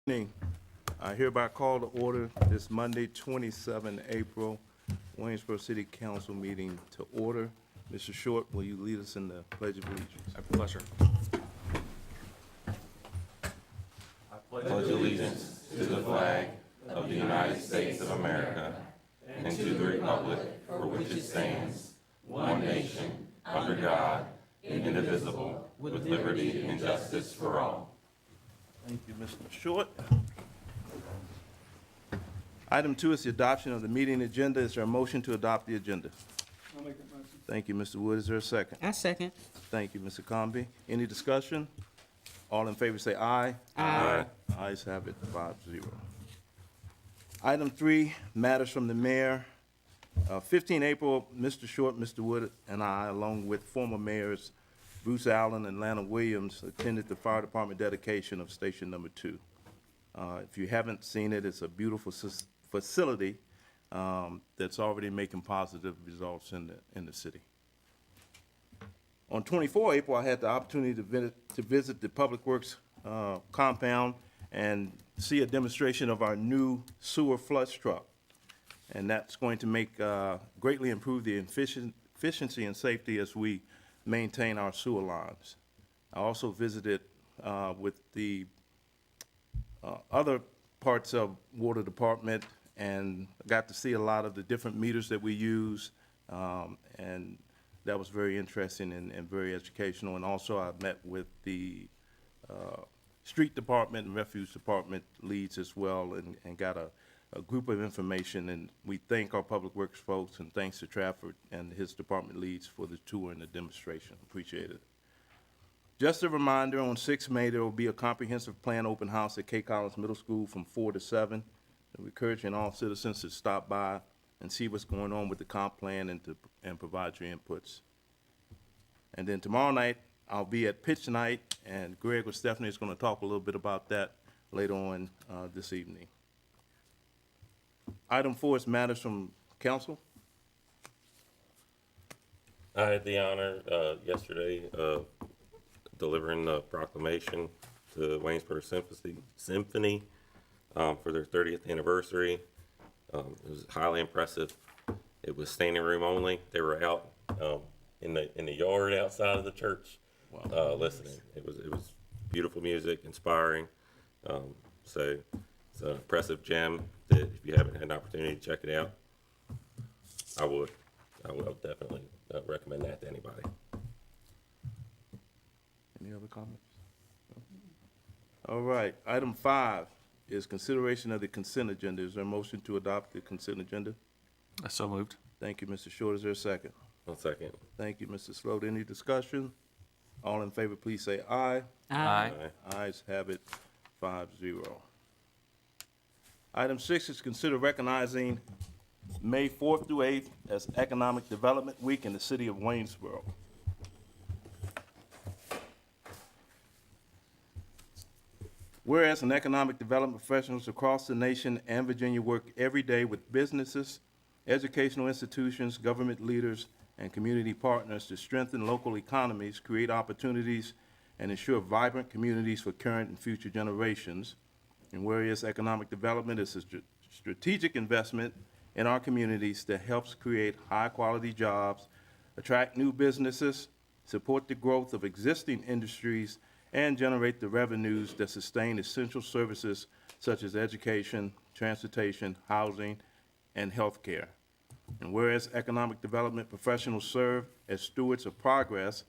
Evening. I hereby call to order this Monday, 27 April, Waynesboro City Council meeting to order. Mr. Short, will you lead us in the Pledge of Allegiance? I have pleasure. Pledge allegiance to the flag of the United States of America and to the republic for which it stands, one nation, under God, indivisible, with liberty and justice for all. Thank you, Mr. Short. Item 2 is the adoption of the meeting agenda. Is there a motion to adopt the agenda? I'll make that motion. Thank you, Mr. Wood. Is there a second? I second. Thank you, Mr. Comby. Any discussion? All in favor say aye. Aye. Ayes have it, 5-0. Item 3, matters from the mayor. 15 April, Mr. Short, Mr. Wood, and I, along with former mayors Bruce Allen and Lana Williams, attended the fire department dedication of Station Number 2. If you haven't seen it, it's a beautiful facility that's already making positive results in the city. On 24 April, I had the opportunity to visit the Public Works compound and see a demonstration of our new sewer flush truck. And that's going to make greatly improve the efficiency and safety as we maintain our sewer lines. I also visited with the other parts of water department and got to see a lot of the different meters that we use, and that was very interesting and very educational. And also I met with the street department and refuse department leads as well, and got a group of information. And we thank our public works folks, and thanks to Trafford and his department leads for the tour and the demonstration. Appreciate it. Just a reminder, on 6 May, there will be a comprehensive plan open house at K Collins Middle School from 4 to 7. We're encouraging all citizens to stop by and see what's going on with the comp plan and provide your inputs. And then tomorrow night, I'll be at Pitch Night, and Greg or Stephanie is going to talk a little bit about that later on this evening. Item 4 is matters from council. I had the honor yesterday of delivering the proclamation to Waynesboro Symphony for their 30th anniversary. It was highly impressive. It was standing room only. They were out in the yard outside of the church. Wow. Listening. It was beautiful music, inspiring. So it's an impressive gem that if you haven't had an opportunity to check it out, I will definitely recommend that to anybody. Any other comments? No? All right, item 5 is consideration of the consent agenda. Is there a motion to adopt the consent agenda? So moved. Thank you, Mr. Short. Is there a second? 1 second. Thank you, Mr. Sloat. Any discussion? All in favor, please say aye. Aye. Ayes have it, 5-0. Item 6 is consider recognizing May 4th through 8th as Economic Development Week in the city of Waynesboro. Whereas an economic development professionals across the nation and Virginia work every day with businesses, educational institutions, government leaders, and community partners to strengthen local economies, create opportunities, and ensure vibrant communities for current and future generations. And whereas economic development is a strategic investment in our communities that helps create high-quality jobs, attract new businesses, support the growth of existing industries, and generate the revenues that sustain essential services such as education, transportation, housing, and healthcare. And whereas economic development professionals serve as stewards of progress,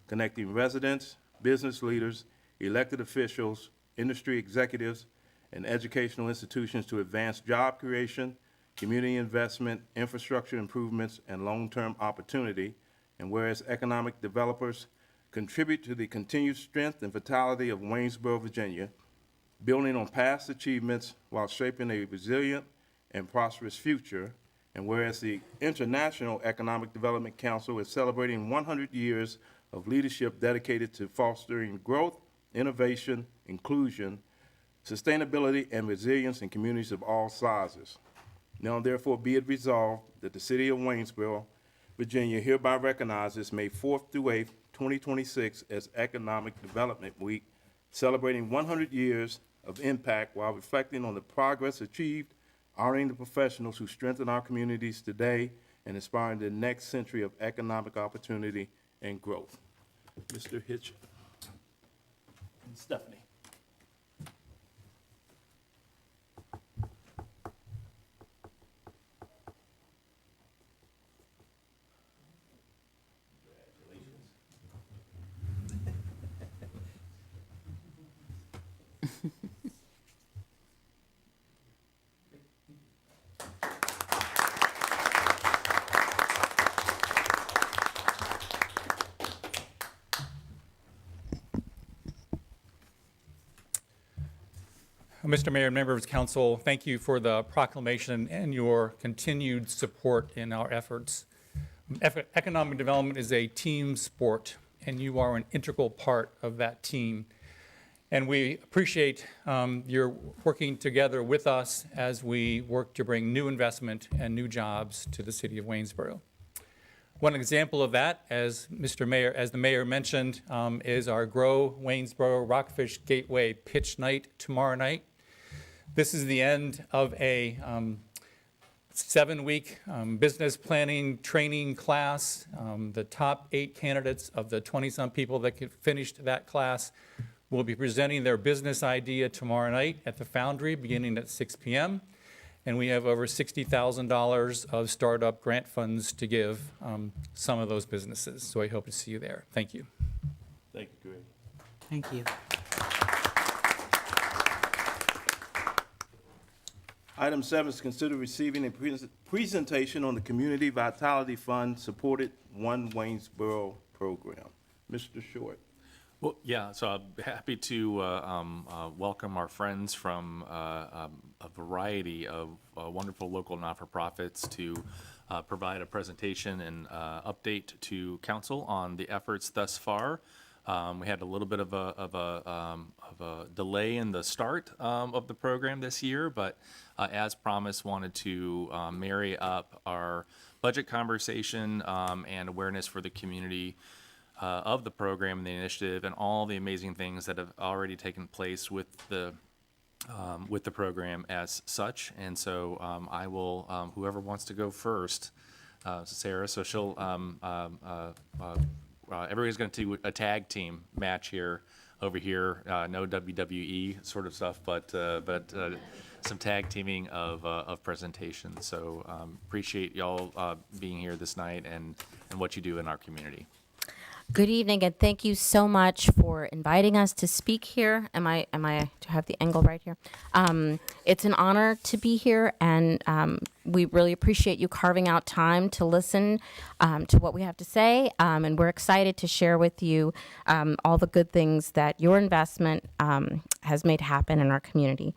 connecting residents, business leaders, elected officials, industry executives, and educational institutions to advance job creation, community investment, infrastructure improvements, and long-term opportunity. And whereas economic developers contribute to the continued strength and vitality of Waynesboro, Virginia, building on past achievements while shaping a resilient and prosperous future. And whereas the International Economic Development Council is celebrating 100 years of leadership dedicated to fostering growth, innovation, inclusion, sustainability, and resilience in communities of all sizes. Now therefore be it resolved that the city of Waynesboro, Virginia hereby recognizes May 4th through 8th, 2026 as Economic Development Week, celebrating 100 years of impact while reflecting on the progress achieved, honoring the professionals who strengthen our communities today, and inspiring the next century of economic opportunity and growth. Mr. Hitch and Stephanie. Mr. Mayor and members of council, thank you for the proclamation and your continued support in our efforts. Economic development is a team sport, and you are an integral part of that team. And we appreciate your working together with us as we work to bring new investment and new jobs to the city of Waynesboro. One example of that, as the mayor mentioned, is our Grow Waynesboro Rockfish Gateway Pitch Night tomorrow night. This is the end of a 7-week business planning training class. The top 8 candidates of the 20-some people that finished that class will be presenting their business idea tomorrow night at the Foundry beginning at 6 p.m. And we have over $60,000 of startup grant funds to give some of those businesses. So I hope to see you there. Thank you. Thank you, Greg. Thank you. Item 7 is consider receiving a presentation on the Community Vitality Fund supported One Waynesboro program. Mr. Short. Well, yeah, so I'm happy to welcome our friends from a variety of wonderful local not-for-profits to provide a presentation and update to council on the efforts thus far. We had a little bit of a delay in the start of the program this year, but as promised, wanted to marry up our budget conversation and awareness for the community of the program and the initiative and all the amazing things that have already taken place with the program as such. And so I will, whoever wants to go first, Sarah, so she'll, everybody's going to do a tag team match here, over here, no WWE sort of stuff, but some tag teaming of presentations. So appreciate y'all being here this night and what you do in our community. Good evening, and thank you so much for inviting us to speak here. Am I to have the angle right here? It's an honor to be here, and we really appreciate you carving out time to listen to what we have to say, and we're excited to share with you all the good things that your investment has made happen in our community.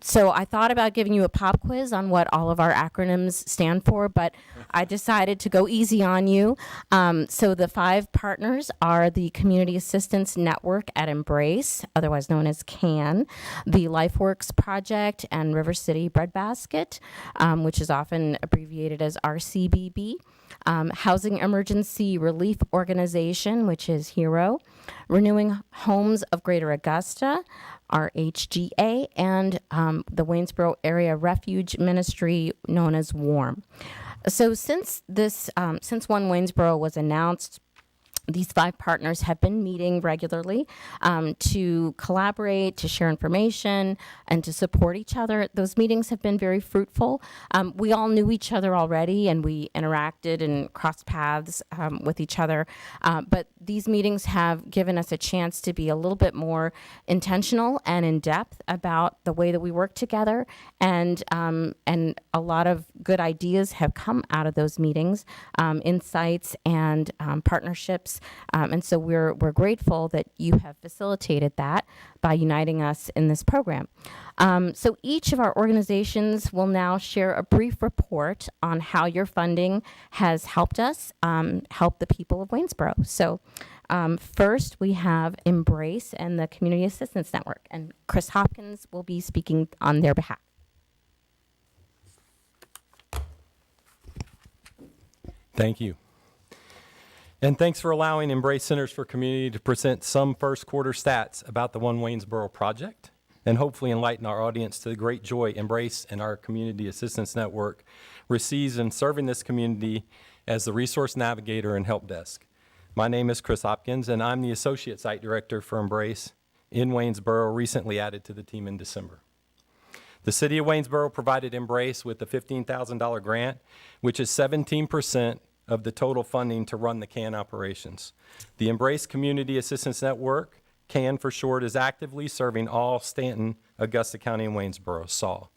So I thought about giving you a pop quiz on what all of our acronyms stand for, but I decided to go easy on you. So the 5 partners are the Community Assistance Network at Embrace, otherwise known as CAN, the LifeWorks Project, and River City Breadbasket, which is often abbreviated as RCBB. Housing Emergency Relief Organization, which is HERO, Renewing Homes of Greater Augusta, RHGA, and the Waynesboro Area Refuge Ministry, known as WARM. So since One Waynesboro was announced, these 5 partners have been meeting regularly to collaborate, to share information, and to support each other. Those meetings have been very fruitful. We all knew each other already, and we interacted and crossed paths with each other. But these meetings have given us a chance to be a little bit more intentional and in depth about the way that we work together. And a lot of good ideas have come out of those meetings, insights and partnerships. And so we're grateful that you have facilitated that by uniting us in this program. So each of our organizations will now share a brief report on how your funding has helped us help the people of Waynesboro. So first we have Embrace and the Community Assistance Network, and Chris Hopkins will be speaking on their behalf. Thank you. And thanks for allowing Embrace Centers for Community to present some first quarter stats about the One Waynesboro project. and hopefully enlighten our audience to the great joy Embrace and our Community Assistance Network receives in serving this community as the resource navigator and help desk. My name is Chris Hopkins, and I'm the Associate Site Director for Embrace in Waynesboro, recently added to the team in December. The City of Waynesboro provided Embrace with a $15,000 grant, which is 17% of the total funding to run the CAN operations. The Embrace Community Assistance Network, CAN for short, is actively serving all Stanton, Augusta County, and Waynesboro, SAW.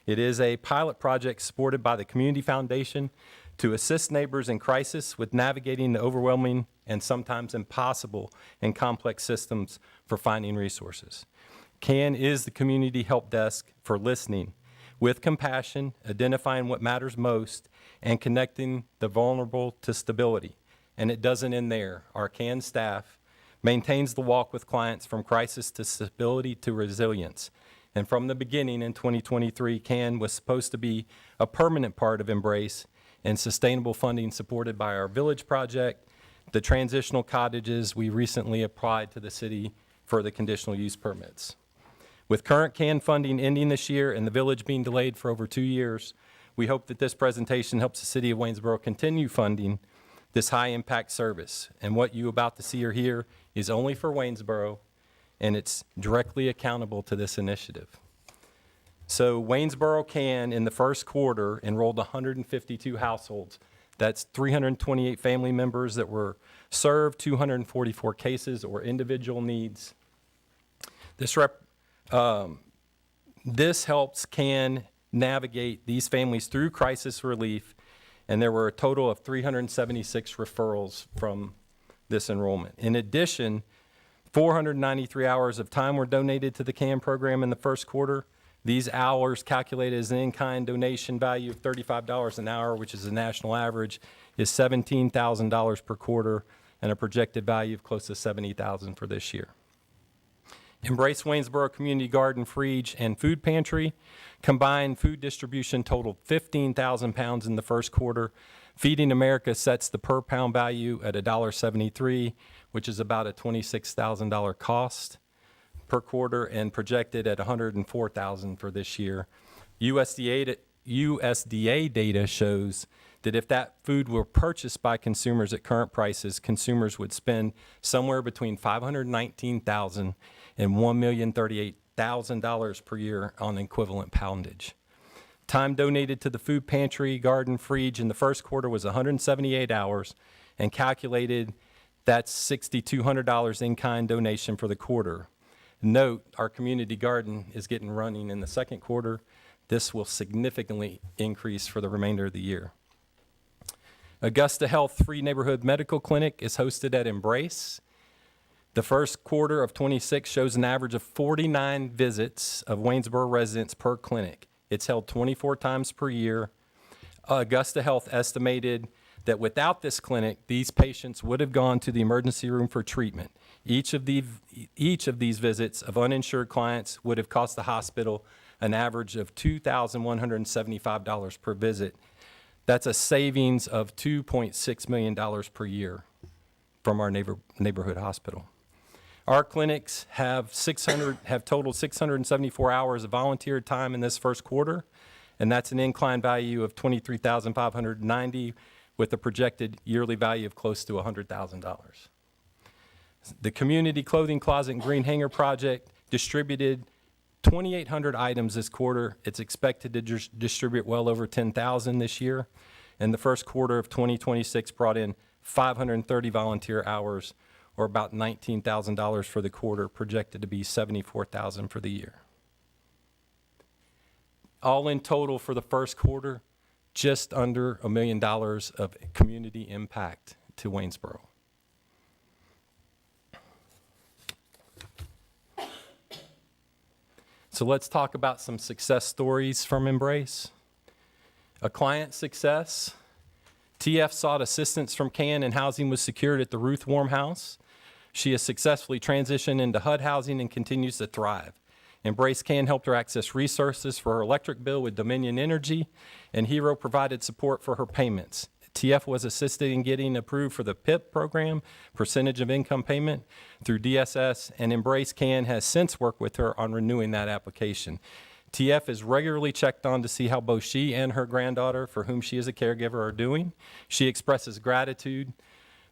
It is a pilot project supported by the Community Foundation to assist neighbors in crisis with navigating the overwhelming and sometimes impossible and complex systems for finding resources. CAN is the community help desk for listening with compassion, identifying what matters most, and connecting the vulnerable to stability. And it doesn't end there. Our CAN staff maintains the walk with clients from crisis to stability to resilience. And from the beginning in 2023, CAN was supposed to be a permanent part of Embrace and sustainable funding supported by our Village project, the transitional cottages we recently applied to the city for the conditional use permits. With current CAN funding ending this year and the Village being delayed for over 2 years, we hope that this presentation helps the City of Waynesboro continue funding this high-impact service. And what you about to see or hear is only for Waynesboro, and it's directly accountable to this initiative. So Waynesboro CAN in the first quarter enrolled 152 households. That's 328 family members that were served, 244 cases or individual needs. This helps CAN navigate these families through crisis relief, and there were a total of 376 referrals from this enrollment. In addition, 493 hours of time were donated to the CAN program in the first quarter. These hours, calculated as an in-kind donation value of $35 an hour, which is a national average, is $17,000 per quarter and a projected value of close to $70,000 for this year. Embrace Waynesboro Community Garden, Frege, and Food Pantry combined food distribution totaled 15,000 pounds in the first quarter. Feeding America sets the per pound value at $1.73, which is about a $26,000 cost per quarter and projected at $104,000 for this year. USDA data shows that if that food were purchased by consumers at current prices, consumers would spend somewhere between $519,000 and $1,038,000 per year on equivalent poundage. Time donated to the Food Pantry, Garden, Frege in the first quarter was 178 hours, and calculated that's $6,200 in-kind donation for the quarter. Note, our community garden is getting running in the second quarter. This will significantly increase for the remainder of the year. Augusta Health Free Neighborhood Medical Clinic is hosted at Embrace. The first quarter of 26 shows an average of 49 visits of Waynesboro residents per clinic. It's held 24 times per year. Augusta Health estimated that without this clinic, these patients would have gone to the emergency room for treatment. Each of these visits of uninsured clients would have cost the hospital an average of $2,175 per visit. That's a savings of $2.6 million per year from our neighborhood hospital. Our clinics have totaled 674 hours of volunteer time in this first quarter, and that's an incline value of $23,590 with a projected yearly value of close to $100,000. The Community Clothing Closet and Green Hanger Project distributed 2,800 items this quarter. It's expected to distribute well over 10,000 this year. And the first quarter of 2026 brought in 530 volunteer hours, or about $19,000 for the quarter, projected to be $74,000 for the year. All in total for the first quarter, just under $1 million of community impact to Waynesboro. So let's talk about some success stories from Embrace. A client success. TF sought assistance from CAN and housing was secured at the Ruth Warm House. She has successfully transitioned into HUD housing and continues to thrive. Embrace CAN helped her access resources for her electric bill with Dominion Energy, and Hero provided support for her payments. TF was assisted in getting approved for the PIP program, percentage of income payment, through DSS, and Embrace Can has since worked with her on renewing that application. TF is regularly checked on to see how both she and her granddaughter, for whom she is a caregiver, are doing. She expresses gratitude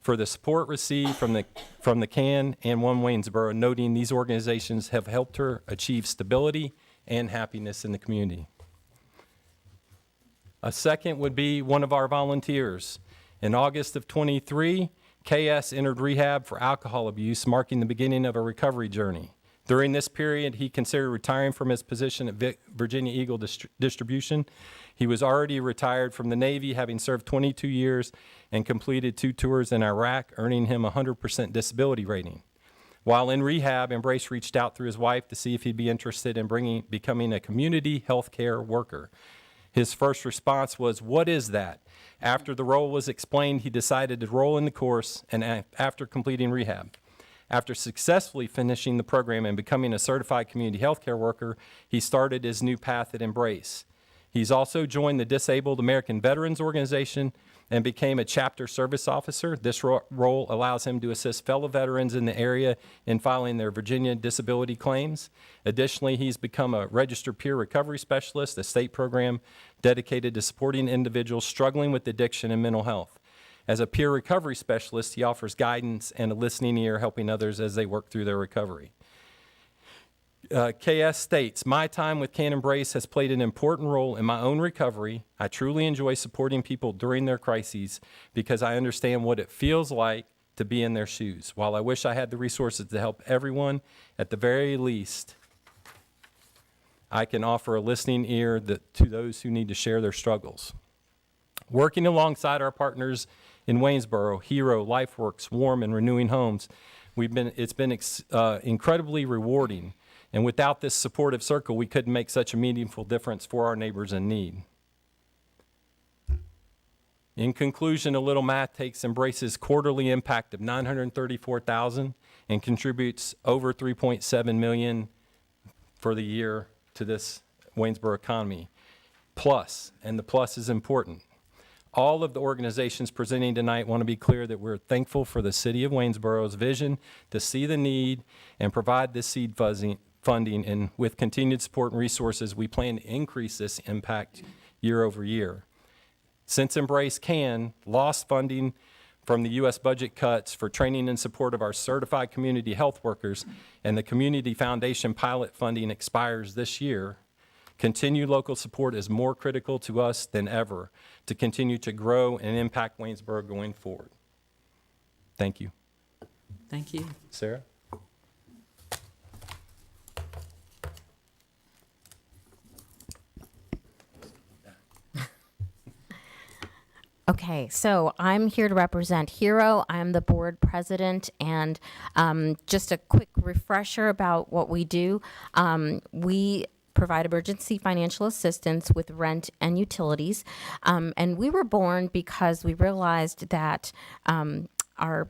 for the support received from the CAN and One Waynesboro, noting these organizations have helped her achieve stability and happiness in the community. A second would be one of our volunteers. In August of '23, KS entered rehab for alcohol abuse, marking the beginning of a recovery journey. During this period, he considered retiring from his position at Virginia Eagle Distribution. He was already retired from the Navy, having served 22 years and completed 2 tours in Iraq, earning him a 100% disability rating. While in rehab, Embrace reached out through his wife to see if he'd be interested in becoming a community health care worker. His first response was, "What is that?" After the role was explained, he decided to roll in the course and after completing rehab. After successfully finishing the program and becoming a certified community healthcare worker, he started his new path at Embrace. He's also joined the Disabled American Veterans Organization and became a chapter service officer. This role allows him to assist fellow veterans in the area in filing their Virginia disability claims. Additionally, he's become a registered peer recovery specialist, a state program dedicated to supporting individuals struggling with addiction and mental health. As a peer recovery specialist, he offers guidance and a listening ear, helping others as they work through their recovery. KS states, "My time with Can Embrace has played an important role in my own recovery. I truly enjoy supporting people during their crises because I understand what it feels like to be in their shoes. While I wish I had the resources to help everyone, at the very least, I can offer a listening ear to those who need to share their struggles." Working alongside our partners in Waynesboro, Hero, LifeWorks, Warm, and Renewing Homes, it's been incredibly rewarding. And without this supportive circle, we couldn't make such a meaningful difference for our neighbors in need. In conclusion, a little math takes Embrace's quarterly impact of $934,000 and contributes over $3.7 million for the year to this Waynesboro economy. Plus, and the plus is important, all of the organizations presenting tonight want to be clear that we're thankful for the City of Waynesboro's vision to see the need and provide this seed funding, and with continued support and resources, we plan to increase this impact year over year. Since Embrace Can lost funding from the U.S. budget cuts for training and support of our certified community health workers, and the Community Foundation pilot funding expires this year, continued local support is more critical to us than ever to continue to grow and impact Waynesboro going forward. Thank you. Thank you. Sarah? Okay, so I'm here to represent Hero. I'm the board president, and just a quick refresher about what we do. We provide emergency financial assistance with rent and utilities, and we were born because we realized that our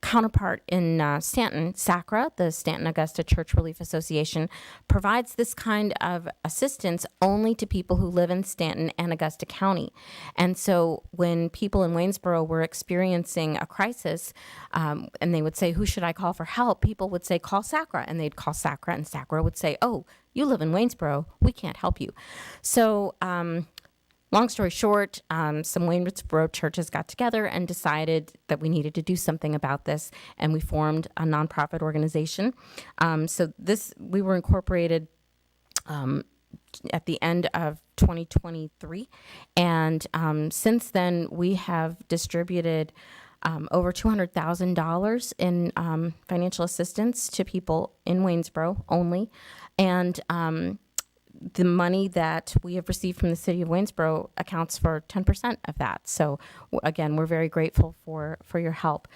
counterpart in Stanton, SACRA, the Stanton Augusta Church Relief Association, provides this kind of assistance only to people who live in Stanton and Augusta County. And so when people in Waynesboro were experiencing a crisis, and they would say, "Who should I call for help?" people would say, "Call SACRA," and they'd call SACRA, and SACRA would say, "Oh, you live in Waynesboro, we can't help you." So long story short, some Waynesboro churches got together and decided that we needed to do something about this, and we formed a nonprofit organization. We were incorporated at the end of 2023, and since then we have distributed over $200,000 in financial assistance to people in Waynesboro only, and the money that we have received from the city of Waynesboro accounts for 10% of that. So again, we're very grateful for your help.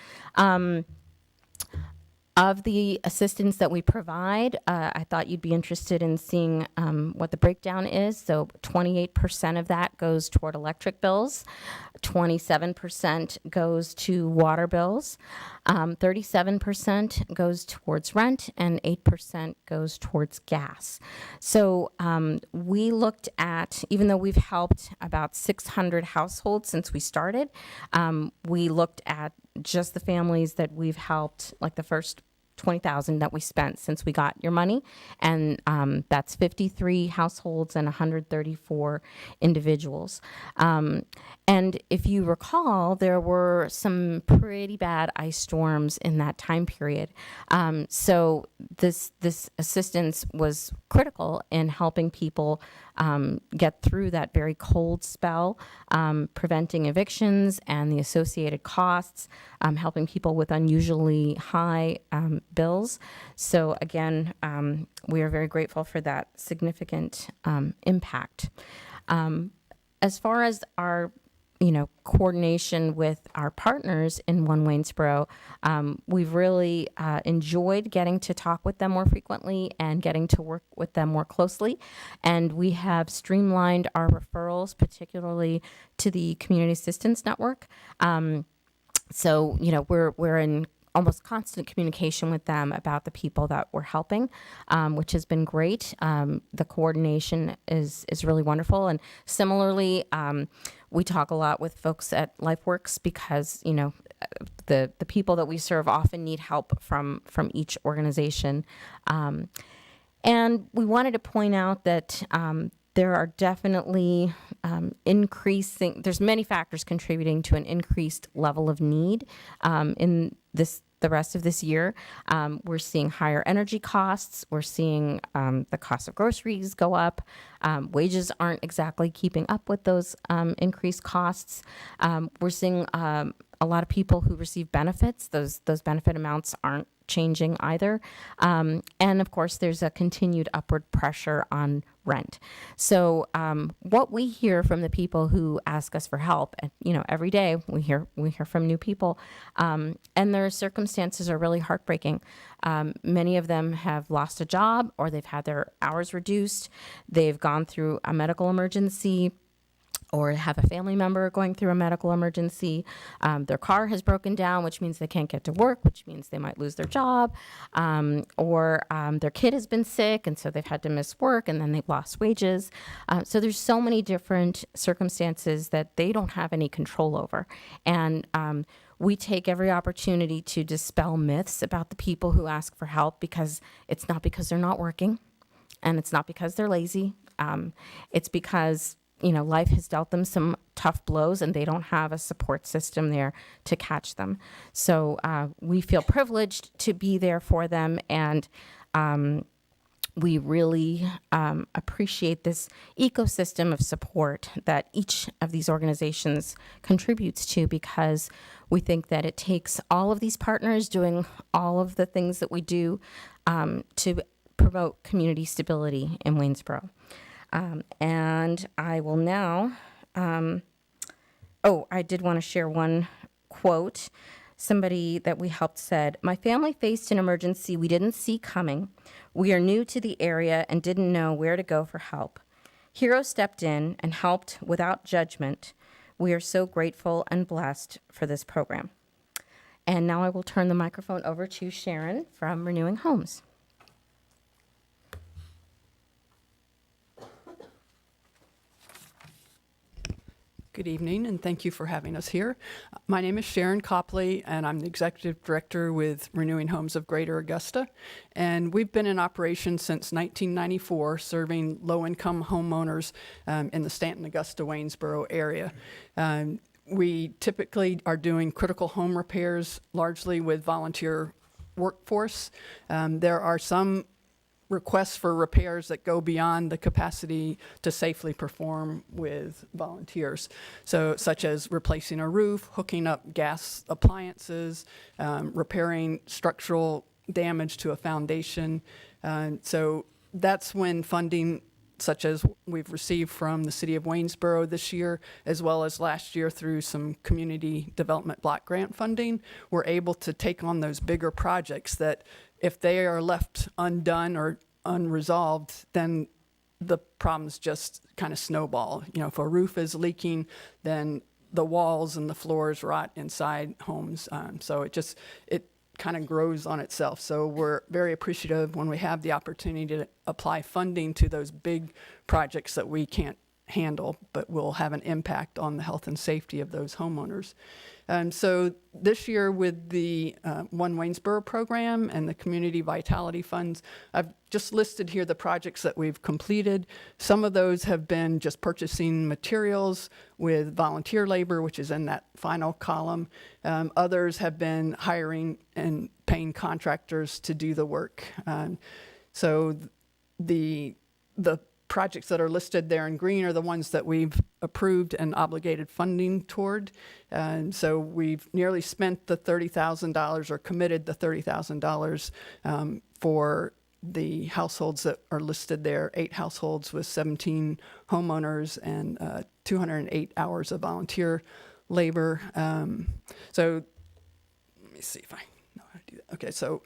Of the assistance that we provide, I thought you'd be interested in seeing what the breakdown is. So 28% of that goes toward electric bills, 27% goes to water bills, 37% goes towards rent, and 8% goes towards gas. So we looked at, even though we've helped about 600 households since we started, we looked at just the families that we've helped, like the first 20,000 that we spent since we got your money, and that's 53 households and 134 individuals. And if you recall, there were some pretty bad ice storms in that time period. So this assistance was critical in helping people get through that very cold spell, preventing evictions and the associated costs, helping people with unusually high bills. So again, we are very grateful for that significant impact. As far as our coordination with our partners in One Waynesboro, we've really enjoyed getting to talk with them more frequently and getting to work with them more closely. And we have streamlined our referrals, particularly to the Community Assistance Network. So, we're in almost constant communication with them about the people that we're helping, which has been great. The coordination is really wonderful. And similarly, we talk a lot with folks at LifeWorks because, the people that we serve often need help from each organization. And we wanted to point out that there are definitely there's many factors contributing to an increased level of need in the rest of this year. We're seeing higher energy costs. We're seeing the cost of groceries go up. Wages aren't exactly keeping up with those increased costs. We're seeing a lot of people who receive benefits. Those benefit amounts aren't changing either. And of course, there's a continued upward pressure on rent. So what we hear from the people who ask us for help, and every day we hear from new people, and their circumstances are really heartbreaking. Many of them have lost a job, or they've had their hours reduced. They've gone through a medical emergency, or have a family member going through a medical emergency. Their car has broken down, which means they can't get to work, which means they might lose their job, or their kid has been sick, and so they've had to miss work, and then they've lost wages. So there's so many different circumstances that they don't have any control over. And we take every opportunity to dispel myths about the people who ask for help, because it's not because they're not working, and it's not because they're lazy. It's because life has dealt them some tough blows, and they don't have a support system there to catch them. So we feel privileged to be there for them, and we really appreciate this ecosystem of support that each of these organizations contributes to, because we think that it takes all of these partners doing all of the things that we do to promote community stability in Waynesboro. And I will now, I did want to share one quote. Somebody that we helped said, "My family faced an emergency we didn't see coming. We are new to the area and didn't know where to go for help. Hero stepped in and helped without judgment. We are so grateful and blessed for this program." And now I will turn the microphone over to Sharon from Renewing Homes. Good evening, and thank you for having us here. My name is Sharon Copley, and I'm the Executive Director with Renewing Homes of Greater Augusta. And we've been in operation since 1994, serving low-income homeowners in the Stanton-Augusta-Waynesboro area. We typically are doing critical home repairs, largely with volunteer workforce. There are some requests for repairs that go beyond the capacity to safely perform with volunteers. So, such as replacing a roof, hooking up gas appliances, repairing structural damage to a foundation. So that's when funding such as we've received from the city of Waynesboro this year, as well as last year through some community development block grant funding, we're able to take on those bigger projects that if they are left undone or unresolved, then the problems just kind of snowball. You know, if a roof is leaking, then the walls and the floors rot inside homes. So it kind of grows on itself. So we're very appreciative when we have the opportunity to apply funding to those big projects that we can't handle, but will have an impact on the health and safety of those homeowners. So this year with the One Waynesboro program and the Community Vitality Funds, I've just listed here the projects that we've completed. Some of those have been just purchasing materials with volunteer labor, which is in that final column. Others have been hiring and paying contractors to do the work. So the projects that are listed there in green are the ones that we've approved and obligated funding toward. And so we've nearly spent the $30,000 or committed the $30,000 for the households that are listed there, 8 households with 17 homeowners and 208 hours of volunteer labor. So let me see if I know how to do that. Okay, so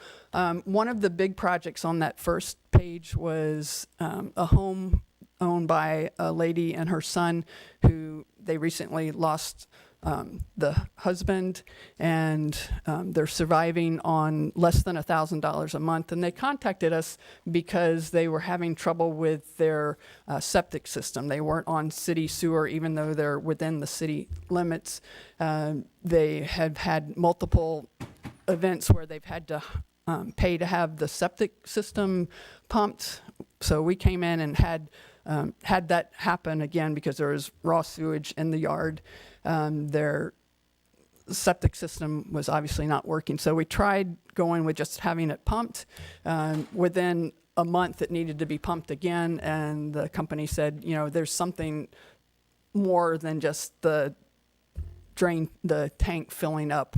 one of the big projects on that first page was a home owned by a lady and her son who they recently lost the husband, and they're surviving on less than $1,000 a month. And they contacted us because they were having trouble with their septic system. They weren't on city sewer, even though they're within the city limits. They had had multiple events where they've had to pay to have the septic system pumped. So we came in and had that happen again because there was raw sewage in the yard. Their septic system was obviously not working. So we tried going with just having it pumped. Within a month, it needed to be pumped again. And the company said, you know, there's something more than just the tank filling up.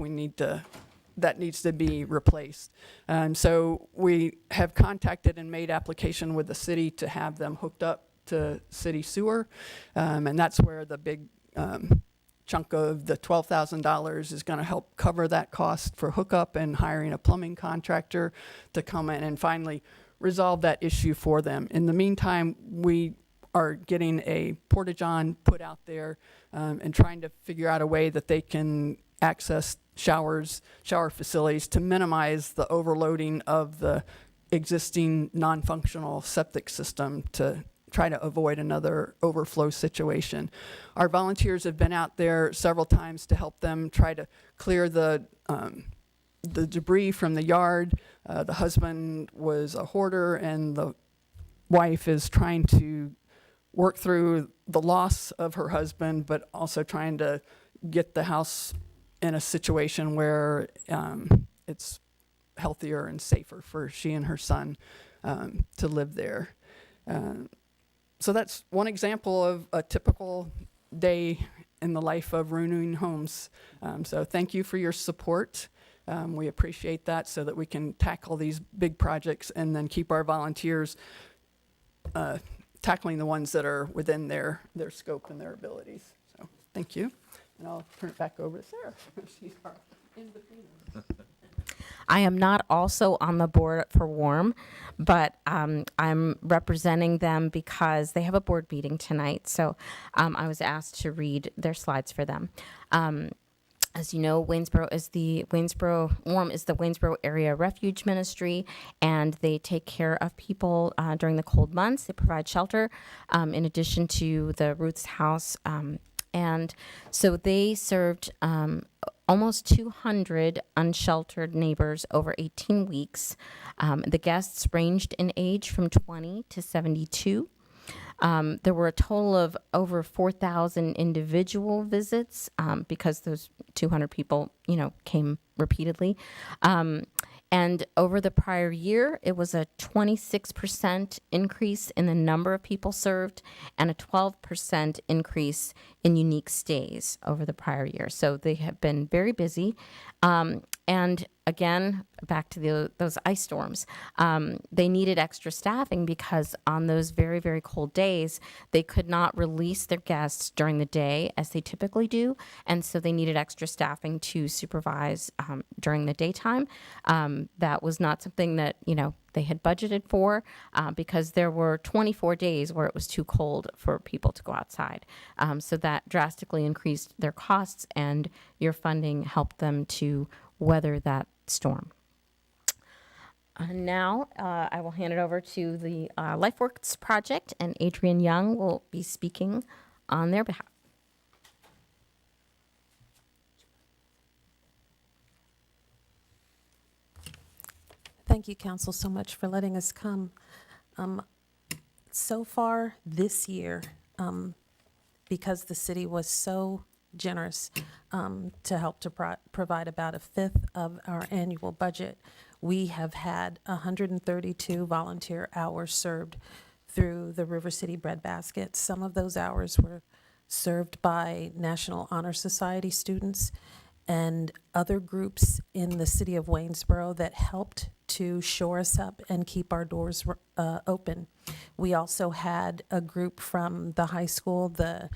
That needs to be replaced. So we have contacted and made application with the city to have them hooked up to city sewer. And that's where the big chunk of the $12,000 is going to help cover that cost for hookup and hiring a plumbing contractor to come in and finally resolve that issue for them. In the meantime, we are getting a porta-john put out there and trying to figure out a way that they can access shower facilities to minimize the overloading of the existing non-functional septic system to try to avoid another overflow situation. Our volunteers have been out there several times to help them try to clear the debris from the yard. The husband was a hoarder and the wife is trying to work through the loss of her husband, but also trying to get the house in a situation where it's healthier and safer for she and her son to live there. So that's one example of a typical day in the life of Renewing Homes. So thank you for your support. We appreciate that so that we can tackle these big projects and then keep our volunteers tackling the ones that are within their scope and their abilities. So thank you. And I'll turn it back over to Sarah. She's our in-betweener. I am not also on the board for WARM, but I'm representing them because they have a board meeting tonight. So I was asked to read their slides for them. As you know, WARM is the Waynesboro Area Refuge Ministry, and they take care of people during the cold months. They provide shelter in addition to the Ruth's House. And so they served almost 200 unsheltered neighbors over 18 weeks. The guests ranged in age from 20 to 72. There were a total of over 4,000 individual visits because those 200 people, came repeatedly. And over the prior year, it was a 26% increase in the number of people served and a 12% increase in unique stays over the prior year. So they have been very busy. And again, back to those ice storms, they needed extra staffing because on those very, very cold days, they could not release their guests during the day as they typically do. And so they needed extra staffing to supervise during the daytime. That was not something that, they had budgeted for because there were 24 days where it was too cold for people to go outside. So that drastically increased their costs, and your funding helped them to weather that storm. Now I will hand it over to the LifeWorks project, and Adrian Young will be speaking on their behalf. Thank you, Council, so much for letting us come. So far this year, because the city was so generous to help to provide about a fifth of our annual budget, we have had 132 volunteer hours served through the River City Bread Basket. Some of those hours were served by National Honor Society students and other groups in the city of Waynesboro that helped to shore us up and keep our doors open. We also had a group from the high school, the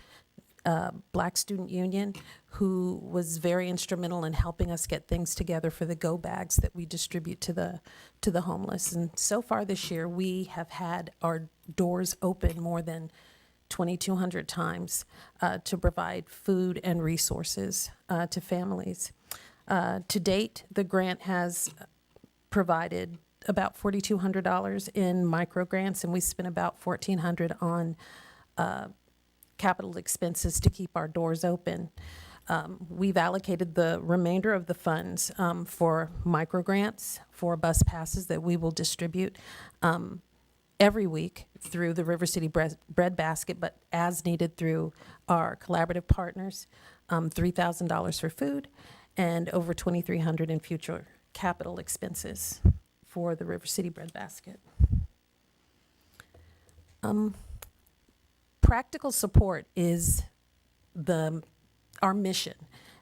Black Student Union, who was very instrumental in helping us get things together for the go bags that we distribute to the homeless. And so far this year, we have had our doors open more than 2,200 times to provide food and resources to families. To date, the grant has provided about $4,200 in micro grants, and we spent about $1,400 on capital expenses to keep our doors open. We've allocated the remainder of the funds for micro grants, for bus passes that we will distribute every week through the River City Bread Basket, but as needed through our collaborative partners, $3,000 for food and over $2,300 in future capital expenses for the River City Bread Basket. Practical support is our mission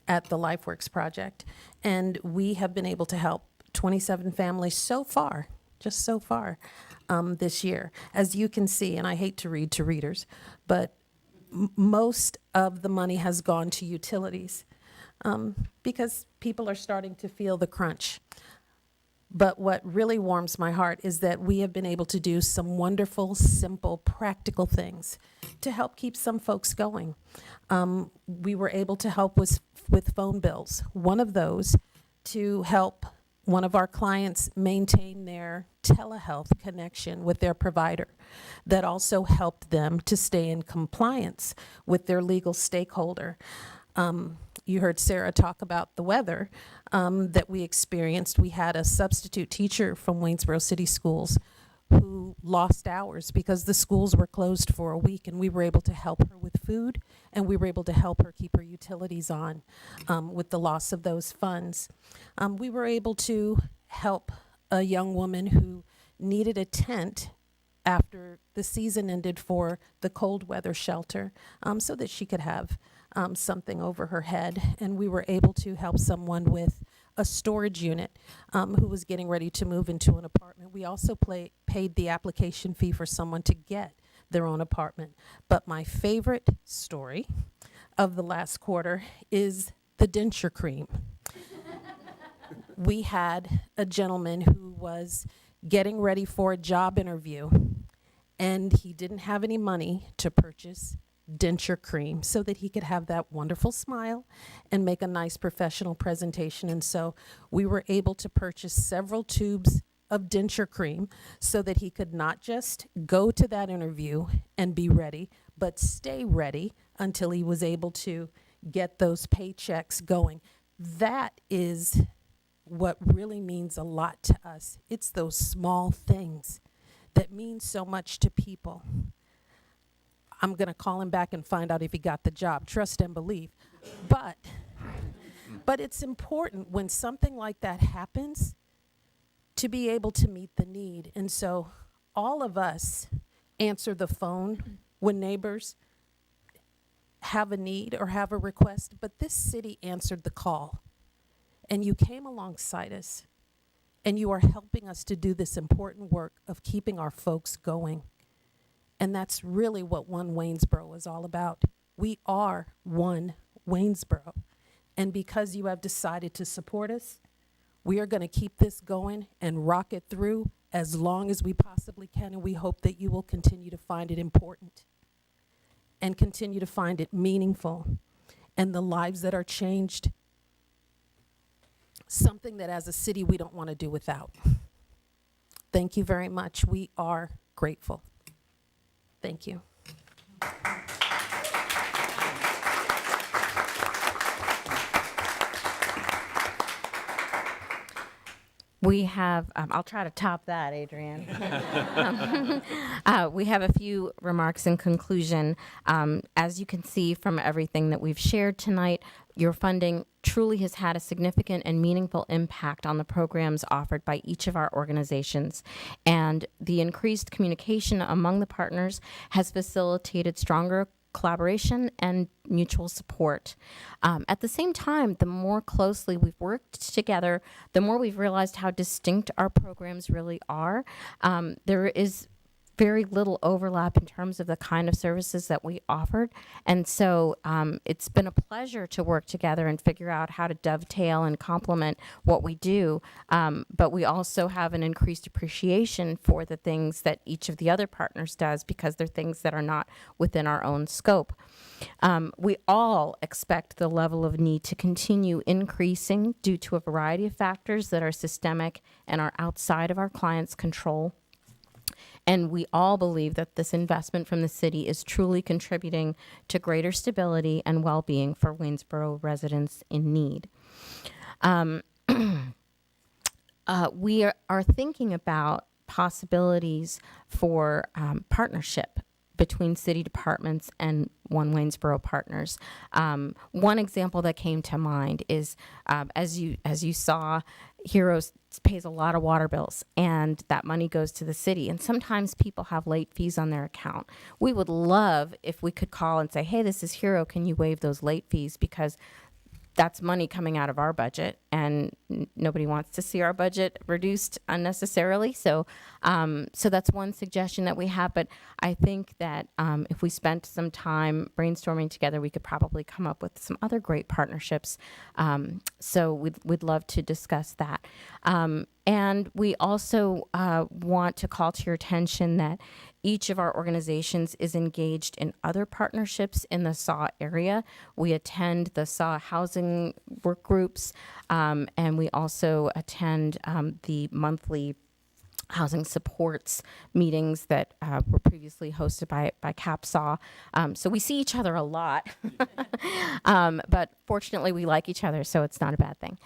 at the LifeWorks project, and we have been able to help 27 families so far, just so far, this year. As you can see, and I hate to read to readers, but most of the money has gone to utilities because people are starting to feel the crunch. But what really warms my heart is that we have been able to do some wonderful, simple, practical things to help keep some folks going. We were able to help with phone bills. One of those to help one of our clients maintain their telehealth connection with their provider. That also helped them to stay in compliance with their legal stakeholder. You heard Sarah talk about the weather that we experienced. We had a substitute teacher from Waynesboro City Schools who lost hours because the schools were closed for a week, and we were able to help her with food, and we were able to help her keep her utilities on with the loss of those funds. We were able to help a young woman who needed a tent after the season ended for the cold weather shelter so that she could have something over her head. And we were able to help someone with a storage unit who was getting ready to move into an apartment. We also paid the application fee for someone to get their own apartment. But my favorite story of the last quarter is the denture cream. We had a gentleman who was getting ready for a job interview, and he didn't have any money to purchase denture cream so that he could have that wonderful smile and make a nice professional presentation. And so we were able to purchase several tubes of denture cream so that he could not just go to that interview and be ready, but stay ready until he was able to get those paychecks going. That is what really means a lot to us. It's those small things that mean so much to people. I'm going to call him back and find out if he got the job. Trust and believe. But it's important when something like that happens to be able to meet the need. And so all of us answer the phone when neighbors have a need or have a request, but this city answered the call. And you came alongside us, and you are helping us to do this important work of keeping our folks going. And that's really what One Waynesboro is all about. We are One Waynesboro. And because you have decided to support us, we are going to keep this going and rock it through as long as we possibly can. And we hope that you will continue to find it important and continue to find it meaningful, and the lives that are changed, something that as a city we don't want to do without. Thank you very much. We are grateful. Thank you. We have, I'll try to top that, Adrienne. We have a few remarks in conclusion. As you can see from everything that we've shared tonight, your funding truly has had a significant and meaningful impact on the programs offered by each of our organizations. And the increased communication among the partners has facilitated stronger collaboration and mutual support. At the same time, the more closely we've worked together, the more we've realized how distinct our programs really are. There is very little overlap in terms of the kind of services that we offered. And so it's been a pleasure to work together and figure out how to dovetail and complement what we do. But we also have an increased appreciation for the things that each of the other partners does, because they're things that are not within our own scope. We all expect the level of need to continue increasing due to a variety of factors that are systemic and are outside of our clients' control. And we all believe that this investment from the city is truly contributing to greater stability and well-being for Waynesboro residents in need. We are thinking about possibilities for partnership between city departments and One Waynesboro partners. One example that came to mind is, as you saw, Heroes pays a lot of water bills, and that money goes to the city. And sometimes people have late fees on their account. We would love if we could call and say, hey, this is Hero, can you waive those late fees? Because that's money coming out of our budget, and nobody wants to see our budget reduced unnecessarily. So that's one suggestion that we have. But I think that if we spent some time brainstorming together, we could probably come up with some other great partnerships. So we'd love to discuss that. And we also want to call to your attention that each of our organizations is engaged in other partnerships in the SAW area. We attend the SAW housing work groups, and we also attend the monthly housing supports meetings that were previously hosted by CAPSAW. So we see each other a lot, but fortunately we like each other, so it's not a bad thing.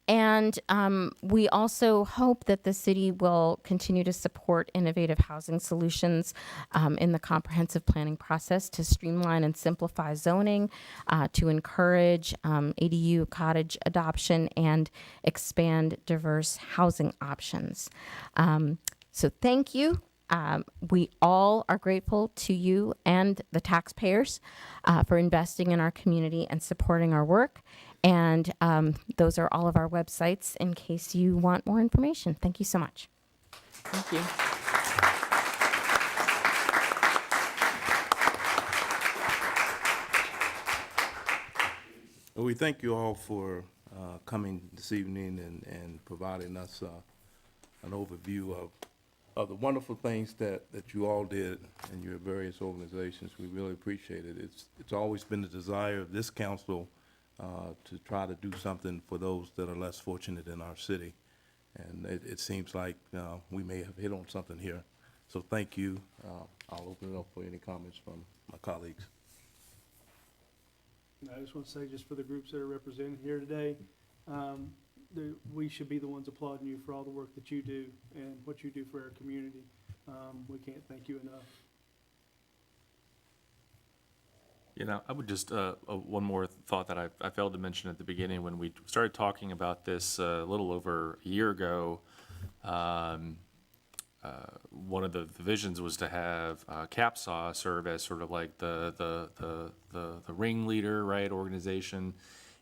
And we also hope that the city will continue to support innovative housing solutions in the comprehensive planning process to streamline and simplify zoning, to encourage ADU cottage adoption, and expand diverse housing options. So thank you. We all are grateful to you and the taxpayers for investing in our community and supporting our work. And those are all of our websites in case you want more information. Thank you so much. Thank you. Well, we thank you all for coming this evening and providing us an overview of the wonderful things that you all did in your various organizations. We really appreciate it. It's always been the desire of this council to try to do something for those that are less fortunate in our city. And it seems like we may have hit on something here. So thank you. I'll open it up for any comments from my colleagues. I just want to say, just for the groups that are represented here today, we should be the ones applauding you for all the work that you do and what you do for our community. We can't thank you enough. You know, I would just, one more thought that I failed to mention at the beginning when we started talking about this a little over a year ago. One of the visions was to have CAPSAW serve as sort of like the ringleader, right, organization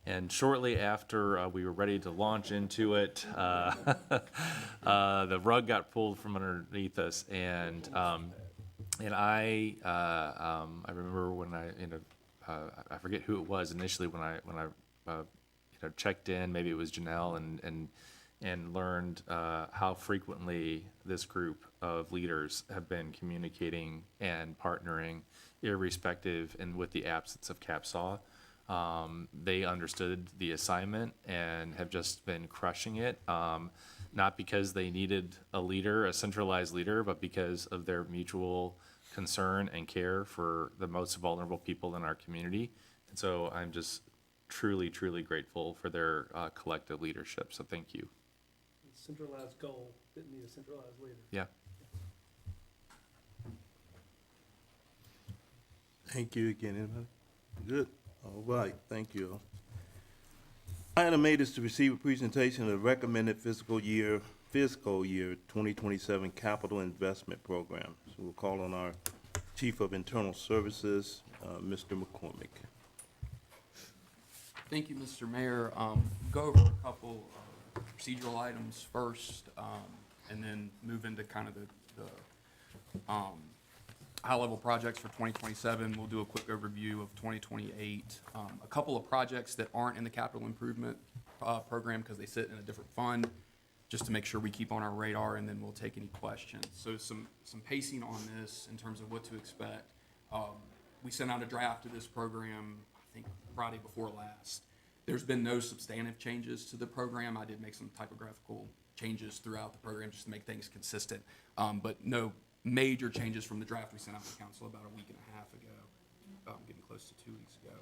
And shortly after we were ready to launch into it, the rug got pulled from underneath us, and I remember when I forget who it was initially when I checked in. Maybe it was Janelle, and learned how frequently this group of leaders have been communicating and partnering, irrespective and with the absence of CAPSAW. They understood the assignment and have just been crushing it, not because they needed a leader, a centralized leader, but because of their mutual concern and care for the most vulnerable people in our community. And so I'm just truly, truly grateful for their collective leadership. So thank you. Centralized goal, didn't need a centralized leader. Yeah. Thank you again, anybody? Good, all right, thank you. Item 8 is to receive a presentation of the recommended fiscal year 2027 capital investment program. So we'll call on our Chief of Internal Services, Mr. McCormick. Thank you, Mr. Mayor. Go over a couple procedural items first, and then move into kind of the high-level projects for 2027. We'll do a quick overview of 2028. A couple of projects that aren't in the capital improvement program because they sit in a different fund, just to make sure we keep on our radar, and then we'll take any questions. So some pacing on this in terms of what to expect. We sent out a draft of this program, I think Friday before last. There's been no substantive changes to the program. I did make some typographical changes throughout the program just to make things consistent, but no major changes from the draft we sent out to council about a week and a half ago, getting close to 2 weeks ago.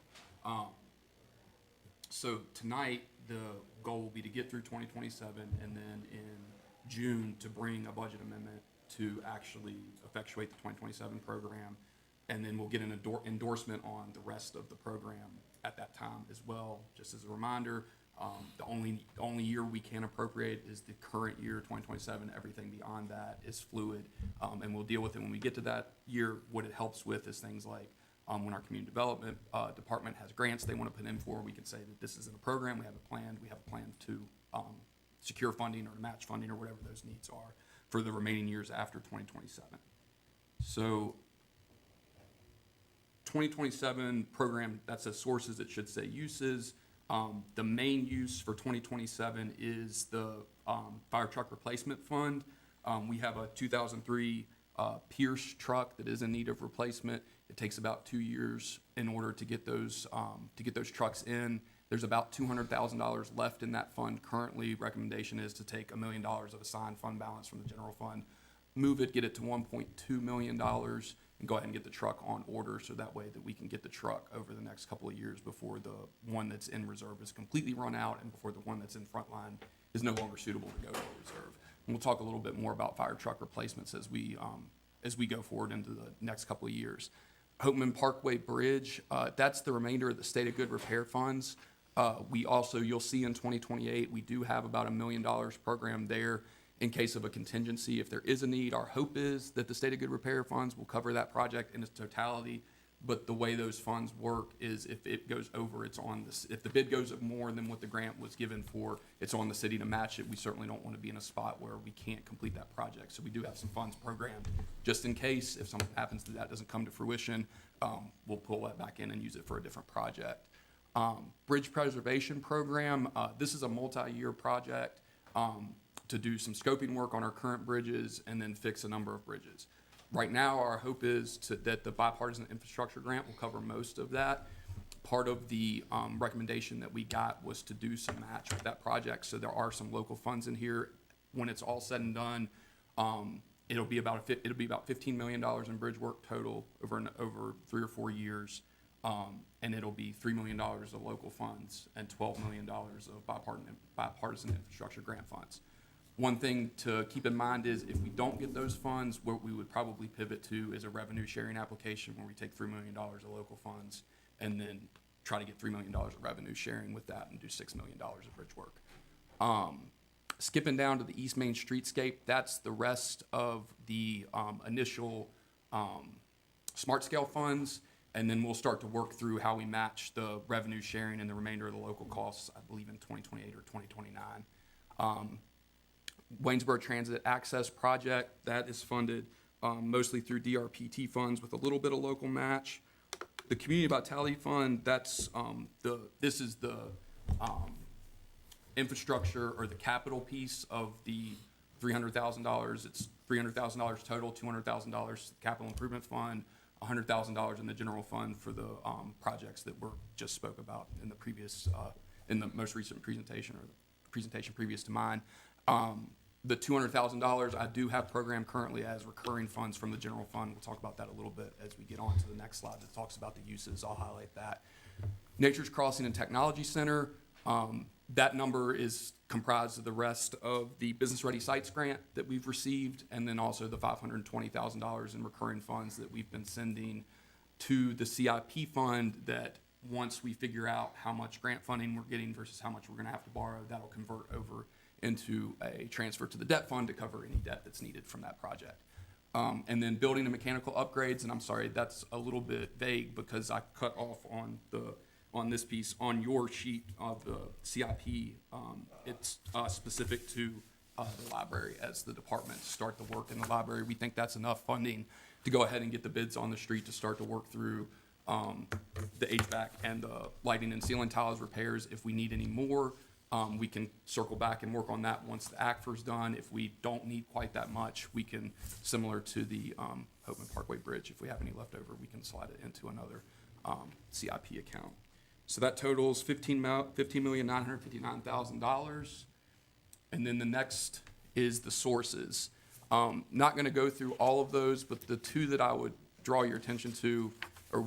So tonight, the goal will be to get through 2027, and then in June to bring a budget amendment to actually effectuate the 2027 program, and then we'll get an endorsement on the rest of the program at that time as well. Just as a reminder, the only year we can appropriate is the current year, 2027. Everything beyond that is fluid, and we'll deal with it when we get to that year. What it helps with is things like when our community development department has grants they want to put in for, we can say that this isn't a program, we have a plan to secure funding or to match funding or whatever those needs are for the remaining years after 2027. So 2027 program, that says sources, it should say uses. The main use for 2027 is the fire truck replacement fund. We have a 2003 Pierce truck that is in need of replacement. It takes about 2 years in order to get those trucks in. There's about $200,000 left in that fund currently. Recommendation is to take $1 million of assigned fund balance from the general fund, move it, get it to $1.2 million, and go ahead and get the truck on order so that way that we can get the truck over the next couple of years before the one that's in reserve is completely run out and before the one that's in frontline is no longer suitable to go to reserve. And we'll talk a little bit more about fire truck replacements as we go forward into the next couple of years. Hopeman Parkway Bridge, that's the remainder of the State of Good repair funds. We also, you'll see in 2028, we do have about $1 million program there in case of a contingency. If there is a need, our hope is that the State of Good repair funds will cover that project in its totality. But the way those funds work is if it goes over, it's on this. If the bid goes up more than what the grant was given for, it's on the city to match it. We certainly don't want to be in a spot where we can't complete that project. So we do have some funds programmed just in case if something happens that doesn't come to fruition, we'll pull that back in and use it for a different project. Bridge preservation program. This is a multi-year project to do some scoping work on our current bridges and then fix a number of bridges. Right now, our hope is that the bipartisan infrastructure grant will cover most of that. Part of the recommendation that we got was to do some match with that project. So there are some local funds in here. When it's all said and done, it'll be about $15 million in bridge work total over 3 or 4 years, and it'll be $3 million of local funds and $12 million of bipartisan infrastructure grant funds. One thing to keep in mind is if we don't get those funds, what we would probably pivot to is a revenue sharing application where we take $3 million of local funds and then try to get $3 million of revenue sharing with that and do $6 million of bridge work. Skipping down to the East Main Streetscape, that's the rest of the initial smart scale funds. And then we'll start to work through how we match the revenue sharing and the remainder of the local costs, I believe in 2028 or 2029. Waynesboro Transit Access Project, that is funded mostly through DRPT funds with a little bit of local match. The Community Vitality Fund, that's this is the infrastructure or the capital piece of the $300,000. It's $300,000 total, $200,000 capital improvement fund, $100,000 in the general fund for the projects that were just spoke about in the previous, in the most recent presentation or the presentation previous to mine. The $200,000 I do have programmed currently as recurring funds from the general fund. We'll talk about that a little bit as we get on to the next slide that talks about the uses. I'll highlight that. Nature's Crossing and Technology Center, that number is comprised of the rest of the Business Ready Sites grant that we've received, and then also the $520,000 in recurring funds that we've been sending to the CIP fund that once we figure out how much grant funding we're getting versus how much we're gonna have to borrow, that'll convert over into a transfer to the debt fund to cover any debt that's needed from that project. And then building and mechanical upgrades, and I'm sorry, that's a little bit vague because I cut off on this piece on your sheet of the CIP. It's specific to the library as the department to start the work in the library. We think that's enough funding to go ahead and get the bids on the street to start to work through the HVAC and the lighting and ceiling tiles repairs. If we need any more, we can circle back and work on that once the ACFR's done. If we don't need quite that much, we can, similar to the Hopeman Parkway Bridge, if we have any left over, we can slide it into another CIP account. So that totals $15,959,000. And then the next is the sources. Not gonna go through all of those, but the two that I would draw your attention to, or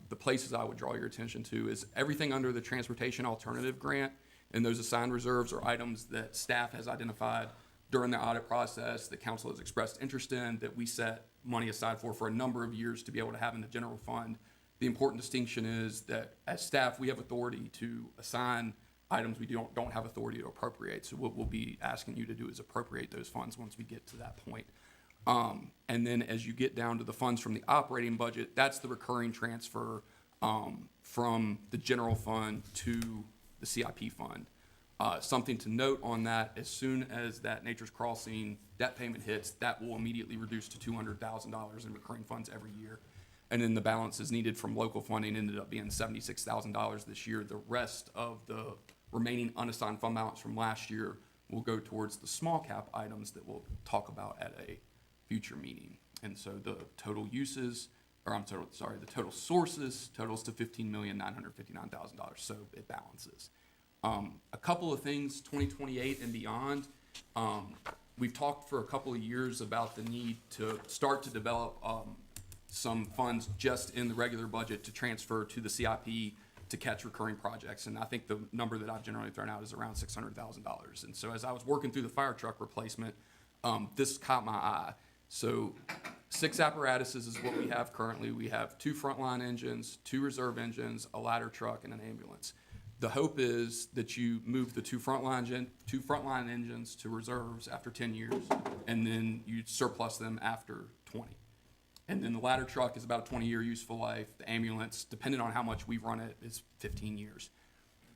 the places I would draw your attention to is everything under the Transportation Alternative Grant. And those assigned reserves are items that staff has identified during the audit process, that council has expressed interest in, that we set money aside for a number of years to be able to have in the general fund. The important distinction is that as staff, we have authority to assign items we don't have authority to appropriate. So what we'll be asking you to do is appropriate those funds once we get to that point. And then as you get down to the funds from the operating budget, that's the recurring transfer from the general fund to the CIP fund. Something to note on that, as soon as that Nature's Crossing debt payment hits, that will immediately reduce to $200,000 in recurring funds every year. And then the balances needed from local funding ended up being $76,000 this year. The rest of the remaining unassigned fund balance from last year will go towards the small cap items that we'll talk about at a future meeting. And so the total uses, the total sources totals to $15,959,000. So it balances. A couple of things, 2028 and beyond. We've talked for a couple of years about the need to start to develop some funds just in the regular budget to transfer to the CIP to catch recurring projects. And I think the number that I've generally thrown out is around $600,000. And so as I was working through the fire truck replacement, this caught my eye. So 6 apparatuses is what we have currently. We have 2 frontline engines, 2 reserve engines, a ladder truck, and an ambulance. The hope is that you move the 2 frontline engines to reserves after 10 years, and then you surplus them after 20. And then the ladder truck is about a 20-year useful life. The ambulance, depending on how much we run it, is 15 years.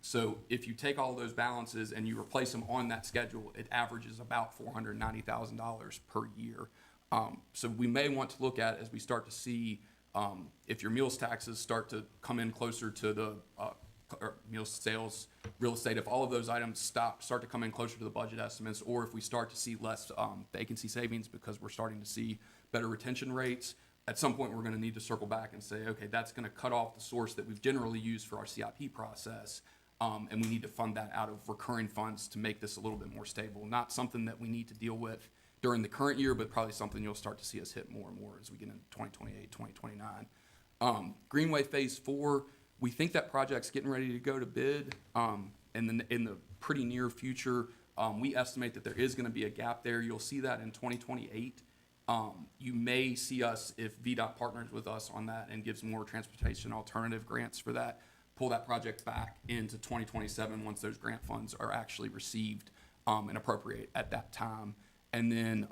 So if you take all those balances and you replace them on that schedule, it averages about $490,000 per year. So we may want to look at, as we start to see if your meals taxes start to come in closer to the or meals sales, real estate, if all of those items start to come in closer to the budget estimates, or if we start to see less vacancy savings because we're starting to see better retention rates, at some point we're going to need to circle back and say, okay, that's going to cut off the source that we've generally used for our CIP process, and we need to fund that out of recurring funds to make this a little bit more stable. Not something that we need to deal with during the current year, but probably something you'll start to see us hit more and more as we get into 2028, 2029. Greenway Phase 4, we think that project's getting ready to go to bid, and then in the pretty near future, we estimate that there is going to be a gap there. You'll see that in 2028. You may see us, if VDOT partners with us on that and gives more transportation alternative grants for that, pull that project back into 2027 once those grant funds are actually received and appropriate at that time. And then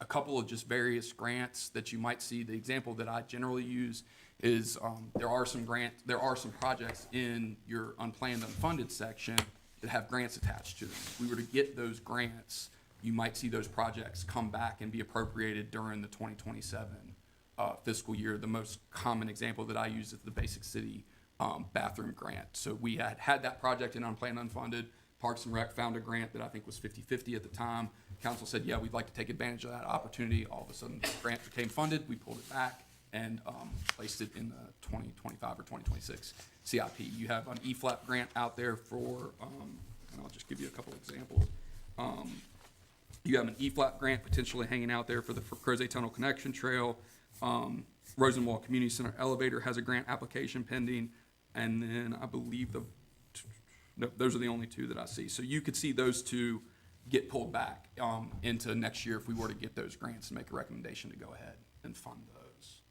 a a couple of just various grants that you might see. The example that I generally use is there are some projects in your unplanned, unfunded section that have grants attached to them. If we were to get those grants, you might see those projects come back and be appropriated during the 2027 fiscal year. The most common example that I use is the Basic City bathroom grant. So we had that project in unplanned, unfunded. Parks and Rec found a grant that I think was 50-50 at the time. Council said, yeah, we'd like to take advantage of that opportunity. All of a sudden, the grant became funded. We pulled it back and placed it in the 2025 or 2026 CIP. You have an E-flap grant out there for, and I'll just give you a couple examples. You have an E-flap grant potentially hanging out there for the Crozet Tunnel Connection Trail. Rosenwald Community Center Elevator has a grant application pending. And then I believe no, those are the only two that I see. So you could see those two get pulled back into next year if we were to get those grants and make a recommendation to go ahead and fund those.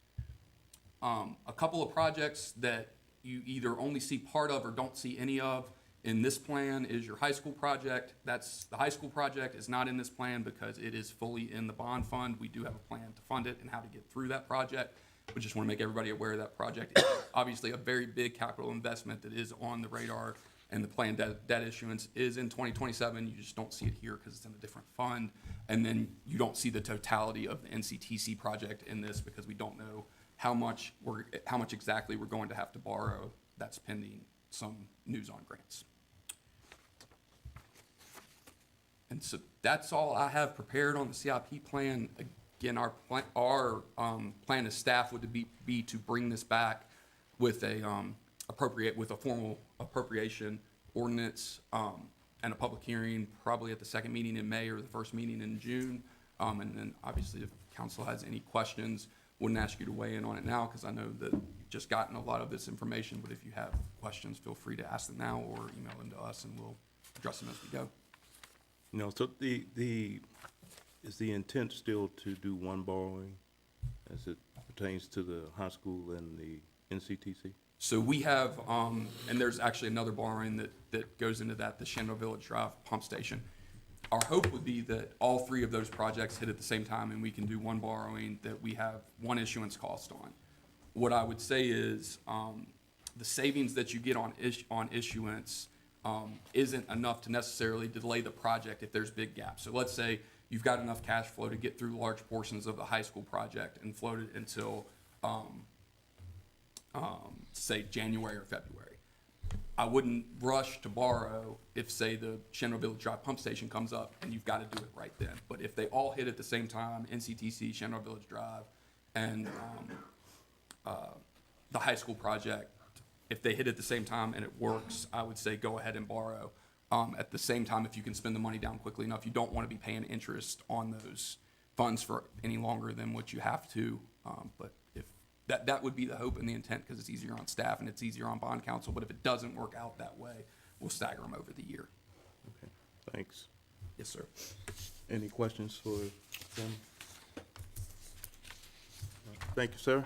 A couple of projects that you either only see part of or don't see any of in this plan is your high school project. The high school project is not in this plan because it is fully in the bond fund. We do have a plan to fund it and how to get through that project. We just want to make everybody aware of that project. It's obviously a very big capital investment that is on the radar, and the planned debt issuance is in 2027. You just don't see it here because it's in a different fund. And then you don't see the totality of the NCTC project in this because we don't know how much exactly we're going to have to borrow. That's pending some news on grants. And so that's all I have prepared on the CIP plan. Again, our plan as staff would be to bring this back with a formal appropriation ordinance and a public hearing, probably at the second meeting in May or the first meeting in June. And then obviously if council has any questions, wouldn't ask you to weigh in on it now because I know that you've just gotten a lot of this information, but if you have questions, feel free to ask them now or email them to us and we'll address them as we go. You know, so is the intent still to do one borrowing as it pertains to the high school and the NCTC? So we have, and there's actually another borrowing that goes into that, the Shenandoah Village Drive pump station. Our hope would be that all three of those projects hit at the same time and we can do one borrowing that we have one issuance cost on. What I would say is the savings that you get on issuance isn't enough to necessarily delay the project if there's big gaps. So let's say you've got enough cash flow to get through large portions of the high school project and float it until, say, January or February. I wouldn't rush to borrow if, say, the Shenandoah Village Drive pump station comes up and you've got to do it right then. But if they all hit at the same time, NCTC, Shenandoah Village Drive, and the high school project, if they hit at the same time and it works, I would say go ahead and borrow. At the same time, if you can spend the money down quickly enough, you don't want to be paying interest on those funds for any longer than what you have to. But if that would be the hope and the intent because it's easier on staff and it's easier on bond counsel. But if it doesn't work out that way, we'll stagger them over the year. Okay, thanks. Yes, sir. Any questions for Tim? Thank you, sir.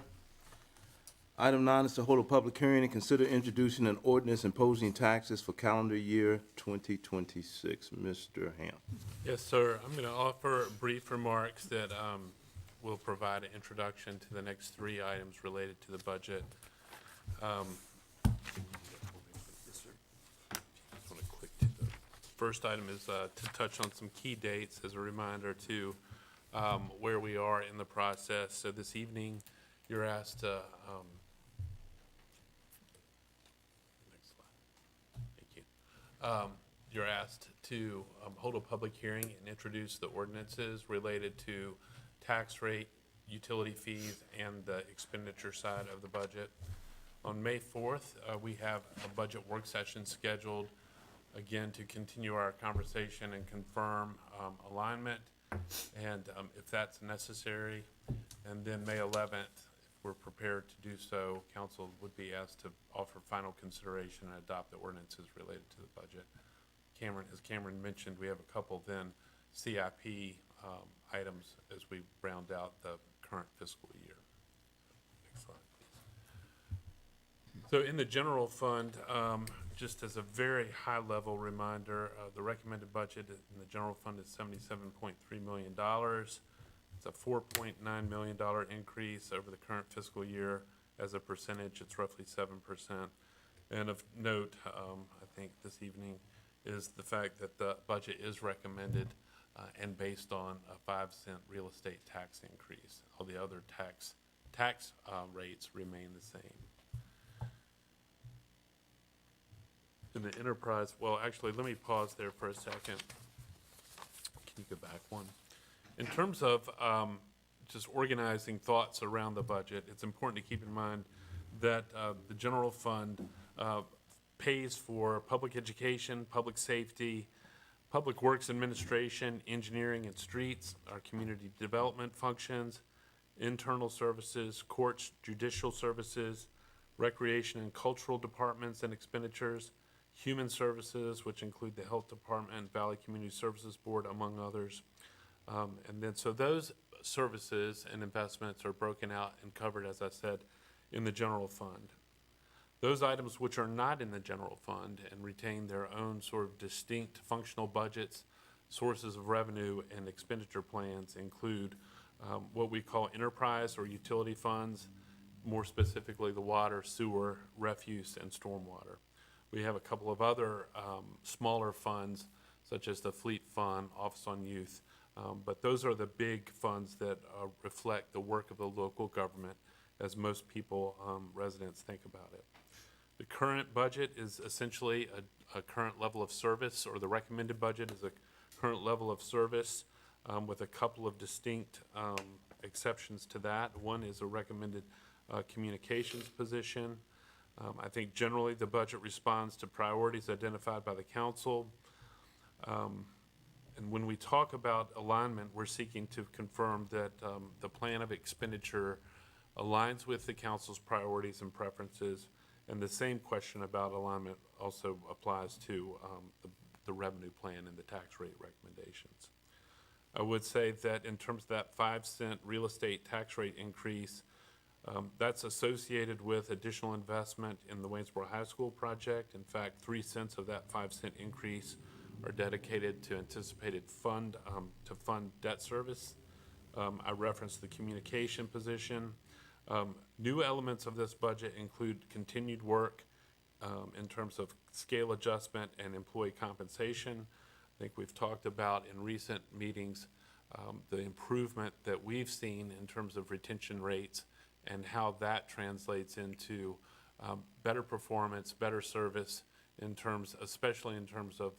Item 9 is to hold a public hearing and consider introducing an ordinance imposing taxes for calendar year 2026. Mr. Ham. Yes, sir. I'm going to offer brief remarks that will provide an introduction to the next three items related to the budget. Yes, sir. Just want to click to the first item is to touch on some key dates as a reminder to where we are in the process. So this evening, you're asked to next slide. Thank you. You're asked to hold a public hearing and introduce the ordinances related to tax rate, utility fees, and the expenditure side of the budget. On May 4th, we have a budget work session scheduled, again, to continue our conversation and confirm alignment, and if that's necessary. And then May 11th, if we're prepared to do so, council would be asked to offer final consideration and adopt the ordinances related to the budget. As Cameron mentioned, we have a couple then CIP items as we round out the current fiscal year. Next slide, please. So in the general fund, just as a very high level reminder, the recommended budget in the general fund is $77.3 million. It's a $4.9 million increase over the current fiscal year. As a percentage, it's roughly 7%. And of note, I think this evening, is the fact that the budget is recommended and based on a 5-cent real estate tax increase. All the other tax rates remain the same. In the enterprise, well, actually, let me pause there for a second. Can you go back one? In terms of just organizing thoughts around the budget, it's important to keep in mind that the general fund pays for public education, public safety, public works administration, engineering and streets, our community development functions, internal services, courts, judicial services, recreation and cultural departments and expenditures, human services, which include the health department, Valley Community Services Board, among others. And then so those services and investments are broken out and covered, as I said, in the general fund. Those items which are not in the general fund and retain their own sort of distinct functional budgets, sources of revenue, and expenditure plans include what we call enterprise or utility funds, more specifically the water, sewer, refuse, and stormwater. We have a couple of other smaller funds, such as the Fleet Fund, Office on Youth, but those are the big funds that reflect the work of the local government as most people, residents, think about it. The current budget is essentially a current level of service, or the recommended budget is a current level of service with a couple of distinct exceptions to that. One is a recommended communications position. I think generally the budget responds to priorities identified by the council. And when we talk about alignment, we're seeking to confirm that the plan of expenditure aligns with the council's priorities and preferences, and the same question about alignment also applies to the revenue plan and the tax rate recommendations. I would say that in terms of that 5-cent real estate tax rate increase, that's associated with additional investment in the Waynesboro High School project. In fact, 3 cents of that 5-cent increase are dedicated to anticipated fund debt service. I referenced the communication position. New elements of this budget include continued work in terms of scale adjustment and employee compensation. I think we've talked about in recent meetings the improvement that we've seen in terms of retention rates and how that translates into better performance, better service, especially in terms of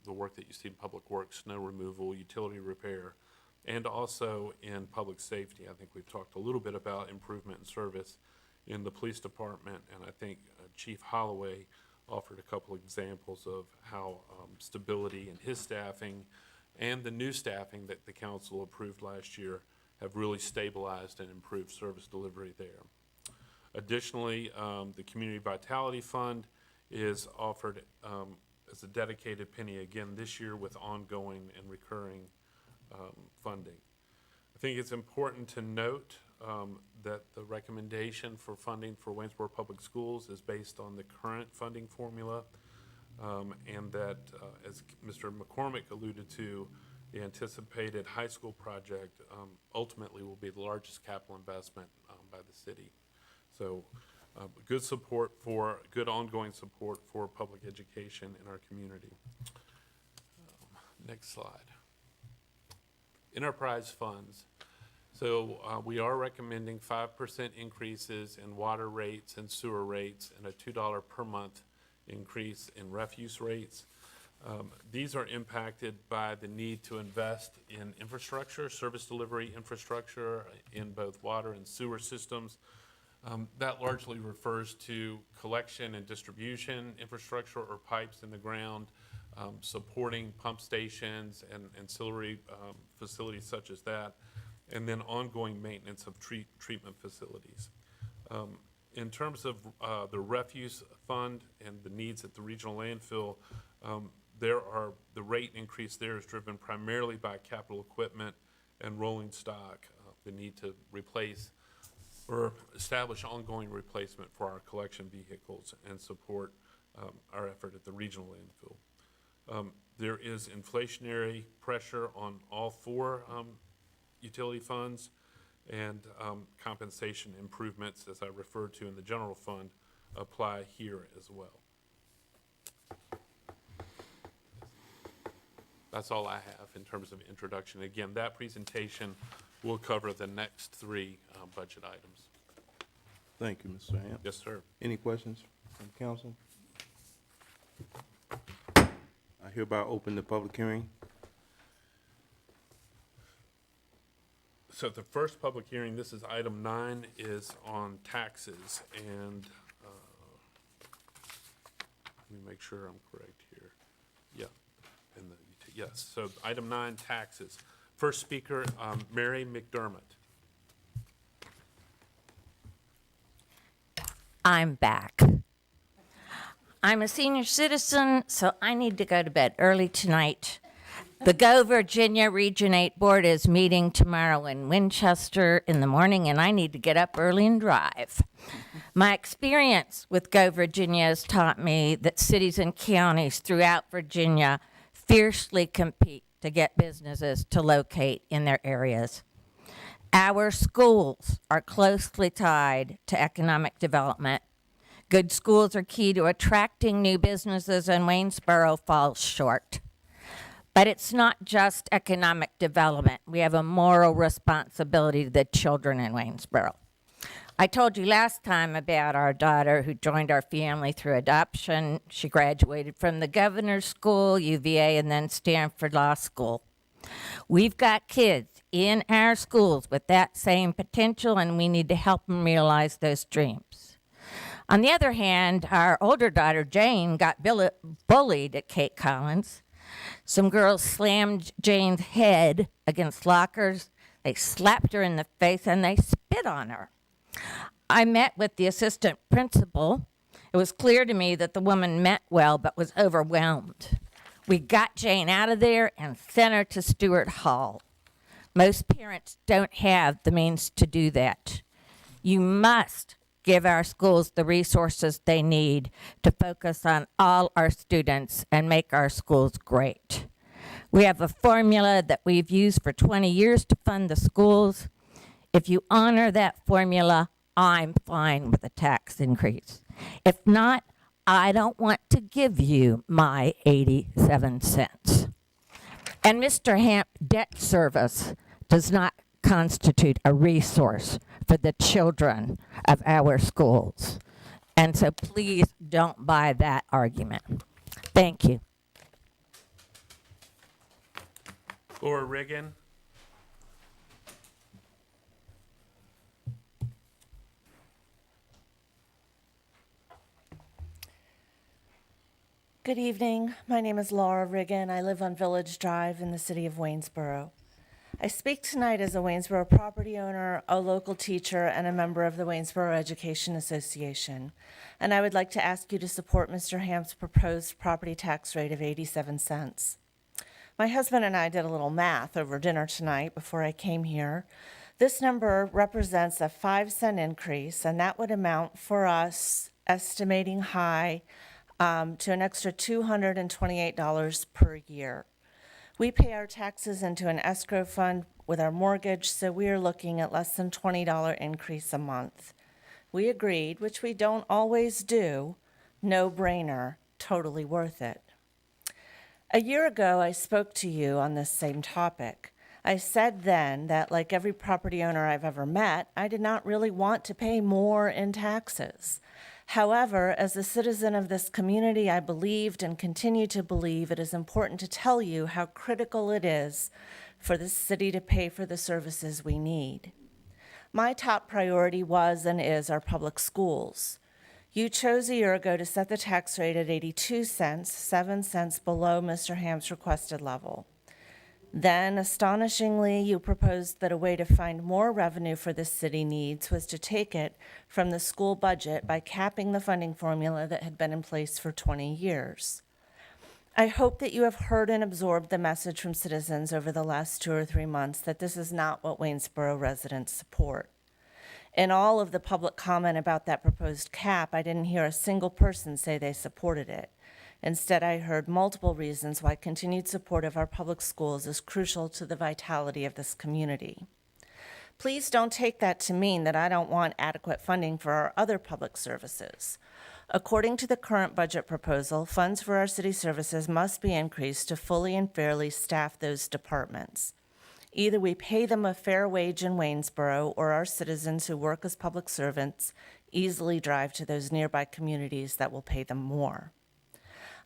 the work that you see in public works, snow removal, utility repair, and also in public safety. I think we've talked a little bit about improvement in service in the police department, and I think Chief Holloway offered a couple examples of how stability in his staffing and the new staffing that the council approved last year have really stabilized and improved service delivery there. Additionally, the Community Vitality Fund is offered as a dedicated penny again this year with ongoing and recurring funding. I think it's important to note that the recommendation for funding for Waynesboro Public Schools is based on the current funding formula, and that, as Mr. McCormick alluded to, the anticipated high school project ultimately will be the largest capital investment by the city. So good ongoing support for public education in our community. Next slide. Enterprise funds. So we are recommending 5% increases in water rates and sewer rates and a $2 per month increase in refuse rates. These are impacted by the need to invest in infrastructure, service delivery infrastructure in both water and sewer systems. That largely refers to collection and distribution infrastructure or pipes in the ground, supporting pump stations and ancillary facilities such as that, and then ongoing maintenance of treatment facilities. In terms of the refuse fund and the needs at the regional landfill, the rate increase there is driven primarily by capital equipment and rolling stock, the need to replace or establish ongoing replacement for our collection vehicles and support our effort at the regional landfill. There is inflationary pressure on all four utility funds, and compensation improvements, as I referred to in the general fund, apply here as well. That's all I have in terms of introduction. Again, that presentation will cover the next three budget items. Thank you, Mr. Hamp. Yes, sir. Any questions from council? I hereby open the public hearing. So the first public hearing, this is item 9, is on taxes, and let me make sure I'm correct here. Yeah, yes. So item 9, taxes. First speaker, Mary McDermott. I'm back. I'm a senior citizen, so I need to go to bed early tonight. The Go Virginia Region 8 Board is meeting tomorrow in Winchester in the morning, and I need to get up early and drive. My experience with Go Virginia has taught me that cities and counties throughout Virginia fiercely compete to get businesses to locate in their areas. Our schools are closely tied to economic development. Good schools are key to attracting new businesses, and Waynesboro falls short. But it's not just economic development. We have a moral responsibility to the children in Waynesboro. I told you last time about our daughter who joined our family through adoption. She graduated from the Governor's School, UVA, and then Stanford Law School. We've got kids in our schools with that same potential, and we need to help them realize those dreams. On the other hand, our older daughter, Jane, got bullied at Kate Collins. Some girls slammed Jane's head against lockers. They slapped her in the face, and they spit on her. I met with the assistant principal. It was clear to me that the woman meant well but was overwhelmed. We got Jane out of there and sent her to Stewart Hall. Most parents don't have the means to do that. You must give our schools the resources they need to focus on all our students and make our schools great. We have a formula that we've used for 20 years to fund the schools. If you honor that formula, I'm fine with a tax increase. If not, I don't want to give you my 87 cents. And Mr. Hamp, debt service does not constitute a resource for the children of our schools. And so please don't buy that argument. Thank you. Laura Riggin. Good evening. My name is Laura Riggin. I live on Village Drive in the city of Waynesboro. I speak tonight as a Waynesboro property owner, a local teacher, and a member of the Waynesboro Education Association. And I would like to ask you to support Mr. Hamp's proposed property tax rate of 87 cents. My husband and I did a little math over dinner tonight before I came here. This number represents a 5-cent increase, and that would amount for us, estimating high, to an extra $228 per year. We pay our taxes into an escrow fund with our mortgage, so we are looking at less than $20 increase a month. We agreed, which we don't always do, no brainer, totally worth it. A year ago, I spoke to you on this same topic. I said then that, like every property owner I've ever met, I did not really want to pay more in taxes. However, as a citizen of this community, I believed and continue to believe it is important to tell you how critical it is for the city to pay for the services we need. My top priority was and is our public schools. You chose a year ago to set the tax rate at 82 cents, 7 cents below Mr. Hamp's requested level. Then, astonishingly, you proposed that a way to find more revenue for the city needs was to take it from the school budget by capping the funding formula that had been in place for 20 years. I hope that you have heard and absorbed the message from citizens over the last 2 or 3 months that this is not what Waynesboro residents support. In all of the public comment about that proposed cap, I didn't hear a single person say they supported it. Instead, I heard multiple reasons why continued support of our public schools is crucial to the vitality of this community. Please don't take that to mean that I don't want adequate funding for our other public services. According to the current budget proposal, funds for our city services must be increased to fully and fairly staff those departments. Either we pay them a fair wage in Waynesboro, or our citizens who work as public servants easily drive to those nearby communities that will pay them more.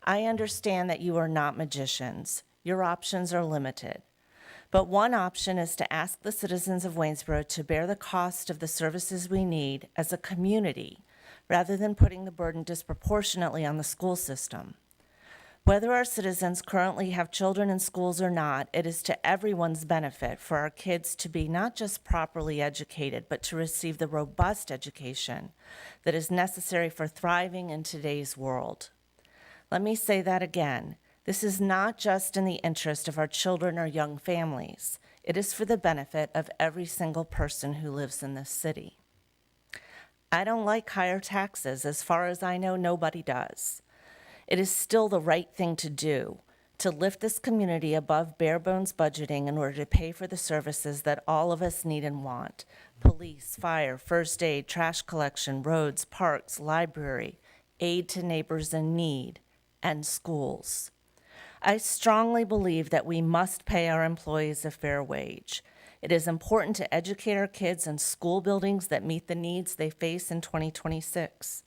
I understand that you are not magicians. Your options are limited. But one option is to ask the citizens of Waynesboro to bear the cost of the services we need as a community, rather than putting the burden disproportionately on the school system. Whether our citizens currently have children in schools or not, it is to everyone's benefit for our kids to be not just properly educated, but to receive the robust education that is necessary for thriving in today's world. Let me say that again. This is not just in the interest of our children or young families. It is for the benefit of every single person who lives in this city. I don't like higher taxes. As far as I know, nobody does. It is still the right thing to do, to lift this community above bare bones budgeting in order to pay for the services that all of us need and want: police, fire, first aid, trash collection, roads, parks, library, aid to neighbors in need, and schools. I strongly believe that we must pay our employees a fair wage. It is important to educate our kids in school buildings that meet the needs they face in 2026.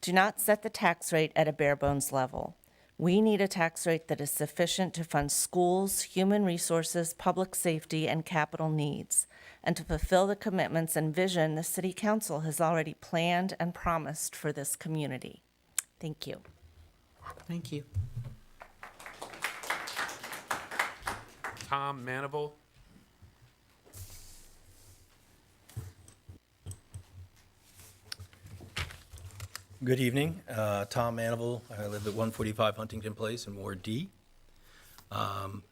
Do not set the tax rate at a bare bones level. We need a tax rate that is sufficient to fund schools, human resources, public safety, and capital needs, and to fulfill the commitments and vision the City Council has already planned and promised for this community. Thank you. Thank you. Tom Manival. Good evening. Tom Manival. I live at 145 Huntington Place in Ward D. I'm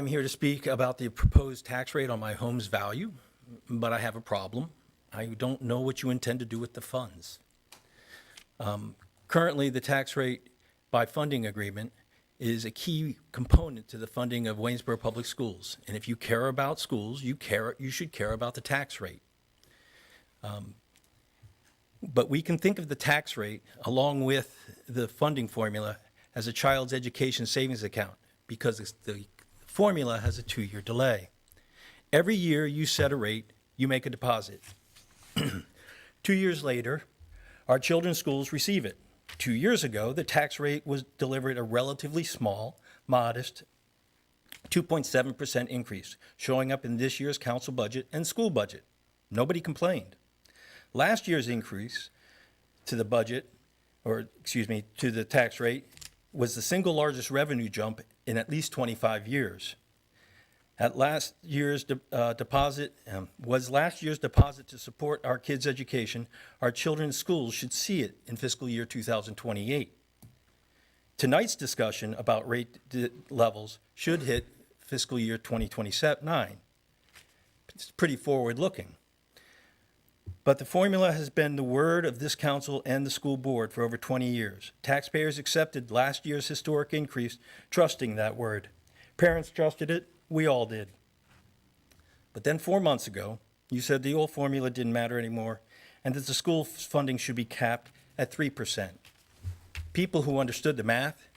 here to speak about the proposed tax rate on my home's value, but I have a problem. I don't know what you intend to do with the funds. Currently, the tax rate by funding agreement is a key component to the funding of Waynesboro Public Schools. And if you care about schools, you should care about the tax rate. But we can think of the tax rate along with the funding formula as a child's education savings account, because the formula has a 2-year delay. Every year you set a rate, you make a deposit. 2 years later, our children's schools receive it. 2 years ago, the tax rate was delivered a relatively small, modest 2.7% increase, showing up in this year's council budget and school budget. Nobody complained. Last year's increase to the budget, to the tax rate, was the single largest revenue jump in at least 25 years. Last year's deposit to support our kids' education. Our children's schools should see it in fiscal year 2028. Tonight's discussion about rate levels should hit fiscal year 2029. It's pretty forward-looking. But the formula has been the word of this council and the school board for over 20 years. Taxpayers accepted last year's historic increase, trusting that word. Parents trusted it. We all did. But then 4 months ago, you said the old formula didn't matter anymore and that the school funding should be capped at 3%. People who understood the math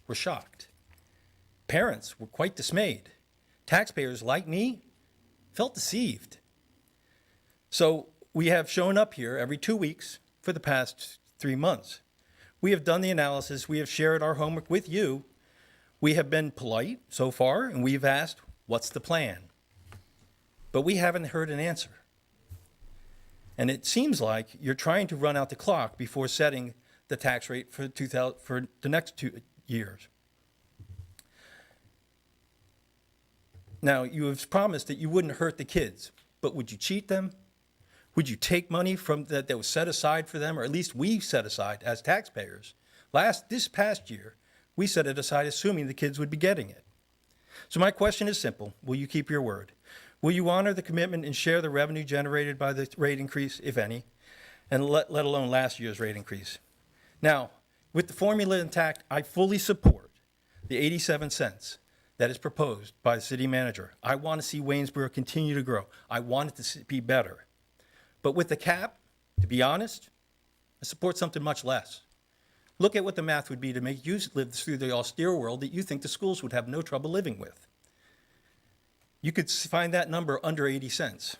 were shocked. Parents were quite dismayed. Taxpayers, like me, felt deceived. So we have shown up here every 2 weeks for the past 3 months. We have done the analysis. We have shared our homework with you. We have been polite so far, and we've asked, what's the plan? But we haven't heard an answer. And it seems like you're trying to run out the clock before setting the tax rate for the next 2 years. Now, you have promised that you wouldn't hurt the kids, but would you cheat them? Would you take money from that was set aside for them, or at least we set aside as taxpayers? This past year, we set it aside assuming the kids would be getting it. So my question is simple. Will you keep your word? Will you honor the commitment and share the revenue generated by the rate increase, if any, and let alone last year's rate increase? Now, With the formula intact, I fully support the 87 cents that is proposed by the city manager. I want to see Waynesboro continue to grow. I want it to be better. But with the cap, to be honest, I support something much less. Look at what the math would be to make you live through the austere world that you think the schools would have no trouble living with. You could find that number under 80 cents.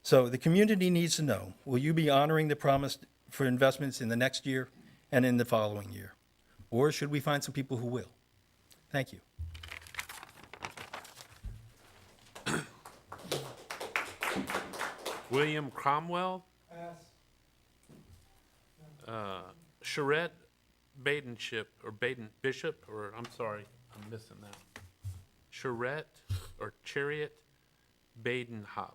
So the community needs to know, will you be honoring the promise for investments in the next year and in the following year? Or should we find some people who will? Thank you. William Cromwell. Charette Badenship, or Baden Bishop, or I'm sorry, I'm missing that. Charette or Chariot Badenhop.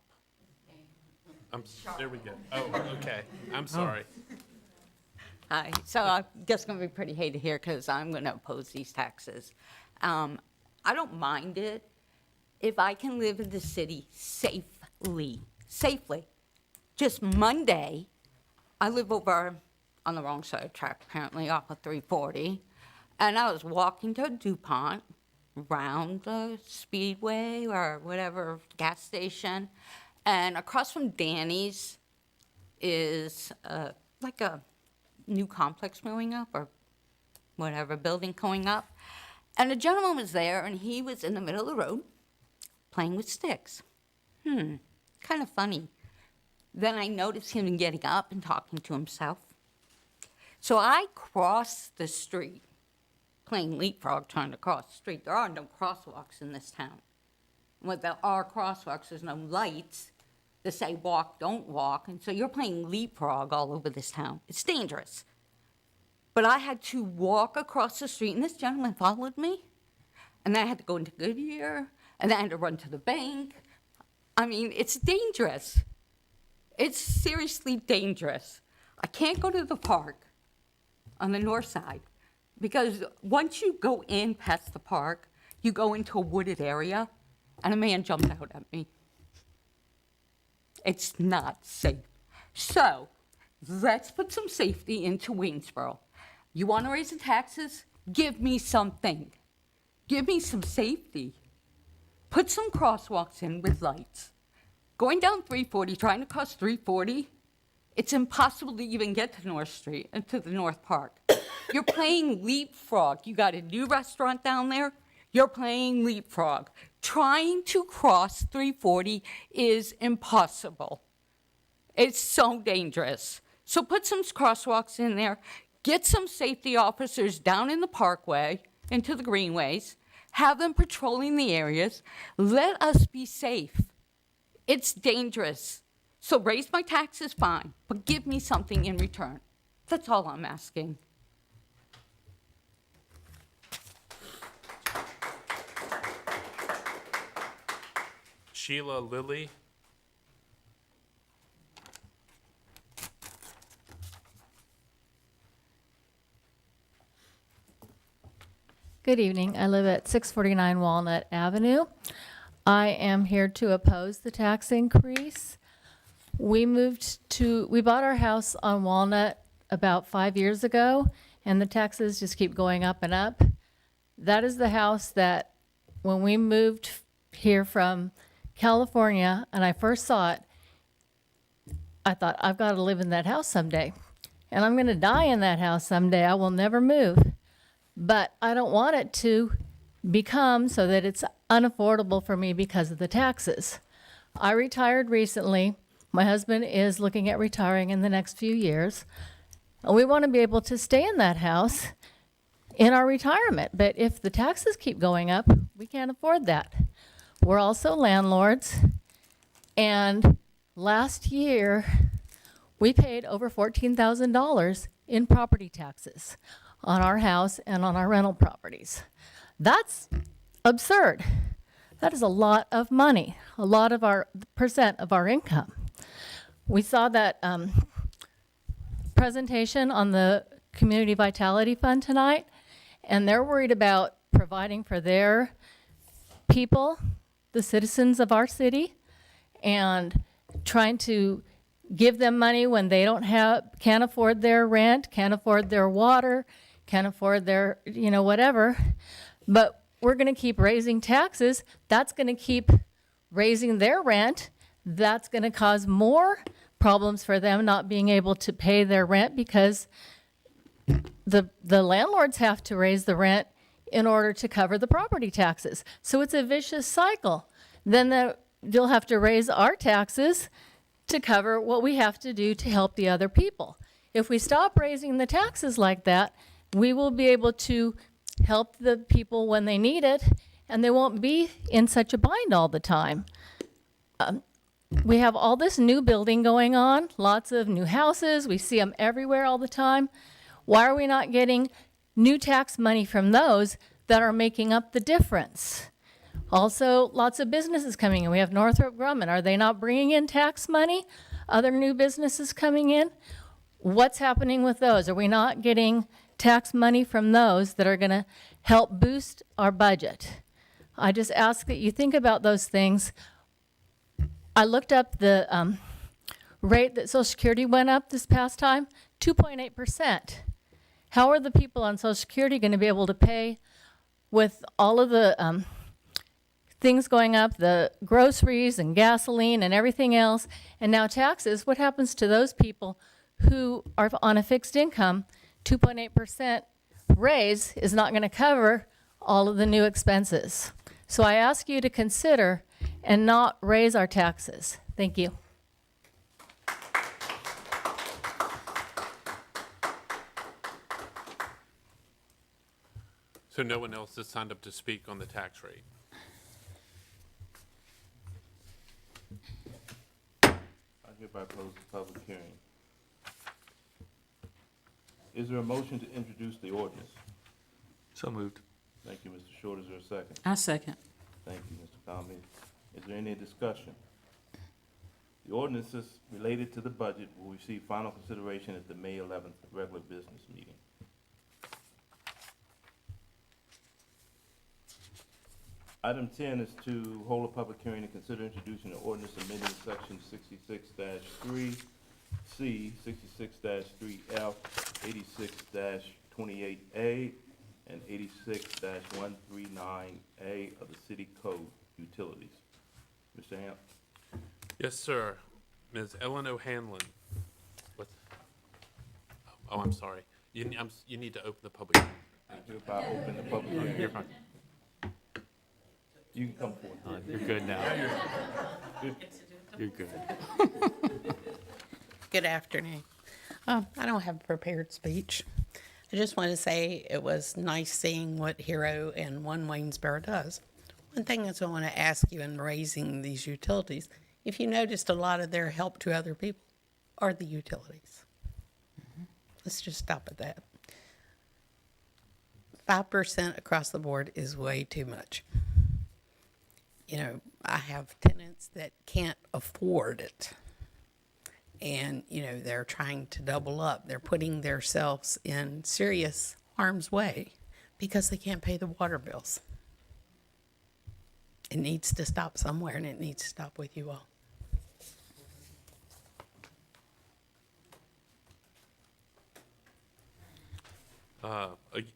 There we go. Oh, okay. I'm sorry. Hi. So I'm just going to be pretty hated here because I'm going to oppose these taxes. I don't mind it if I can live in the city safely. Just Monday, I live over on the wrong side of the track, apparently, off of 340, and I was walking to DuPont, around the Speedway or whatever gas station, and across from Danny's is like a new complex going up or whatever building going up. And a gentleman was there, and he was in the middle of the road playing with sticks. Kind of funny. Then I noticed him getting up and talking to himself. So I crossed the street, playing leapfrog trying to cross the street. There are no crosswalks in this town. What there are crosswalks, there's no lights that say walk, don't walk. And so you're playing leapfrog all over this town. It's dangerous. But I had to walk across the street, and this gentleman followed me. And then I had to go into Goodyear, and then I had to run to the bank. I mean, it's dangerous. It's seriously dangerous. I can't go to the park on the north side because once you go in past the park, you go into a wooded area, and a man jumped out at me. It's not safe. So let's put some safety into Waynesboro. You want to raise the taxes? Give me something. Give me some safety. Put some crosswalks in with lights. Going down 340, trying to cross 340, it's impossible to even get to North Street and to the North Park. You're playing leapfrog. You got a new restaurant down there. You're playing leapfrog. Trying to cross 340 is impossible. It's so dangerous. So put some crosswalks in there. Get some safety officers down in the parkway, into the greenways. Have them patrolling the areas. Let us be safe. It's dangerous. So raise my taxes, fine, but give me something in return. That's all I'm asking. Sheila Lilly. Good evening. I live at 649 Walnut Avenue. I am here to oppose the tax increase. We bought our house on Walnut about 5 years ago, and the taxes just keep going up and up. That is the house that when we moved here from California and I first saw it, I thought, I've got to live in that house someday. And I'm going to die in that house someday. I will never move. But I don't want it to become so that it's unaffordable for me because of the taxes. I retired recently. My husband is looking at retiring in the next few years. And we want to be able to stay in that house in our retirement. But if the taxes keep going up, we can't afford that. We're also landlords. And last year, we paid over $14,000 in property taxes on our house and on our rental properties. That's absurd. That is a lot of money, a lot of our percent of our income. We saw that presentation on the Community Vitality Fund tonight, and they're worried about providing for their people, the citizens of our city, and trying to give them money when they can't afford their rent, can't afford their water, can't afford their, whatever. But we're going to keep raising taxes. That's going to keep raising their rent. That's going to cause more problems for them not being able to pay their rent because the landlords have to raise the rent in order to cover the property taxes. So it's a vicious cycle. Then they'll have to raise our taxes to cover what we have to do to help the other people. If we stop raising the taxes like that, we will be able to help the people when they need it, and they won't be in such a bind all the time. We have all this new building going on, lots of new houses. We see them everywhere all the time. Why are we not getting new tax money from those that are making up the difference? Also, lots of businesses coming in. We have Northrop Grumman. Are they not bringing in tax money? Other new businesses coming in? What's happening with those? Are we not getting tax money from those that are going to help boost our budget? I just ask that you think about those things. I looked up the rate that Social Security went up this past time, 2.8%. How are the people on Social Security going to be able to pay with all of the things going up, the groceries and gasoline and everything else, and now taxes? What happens to those people who are on a fixed income? 2.8% raise is not going to cover all of the new expenses. So I ask you to consider and not raise our taxes. Thank you. So no one else has signed up to speak on the tax rate? I hereby close the public hearing. Is there a motion to introduce the ordinance? So moved. Thank you, Mr. Short. Is there a second? I second. Thank you, Mr. Conley. Is there any discussion? The ordinances related to the budget will receive final consideration at the May 11th regular business meeting. Item 10 is to hold a public hearing and consider introducing an ordinance amending section 66-3C, 66-3F, 86-28A, and 86-139A of the City Code Utilities. Mr. Hamp? Yes, sir. Ms. Ellen O'Hanlon. What? Oh, I'm sorry. You need to open the public hearing. I hereby open the public hearing. You're fine. You can come forward. You're good now. You're good. Good afternoon. I don't have a prepared speech. I just want to say it was nice seeing what Hero and One Waynesboro does. One thing is I want to ask you in raising these utilities, if you noticed a lot of their help to other people are the utilities. Let's just stop at that. 5% across the board is way too much. You know, I have tenants that can't afford it. And, you know, they're trying to double up. They're putting themselves in serious harm's way because they can't pay the water bills. It needs to stop somewhere, and it needs to stop with you all.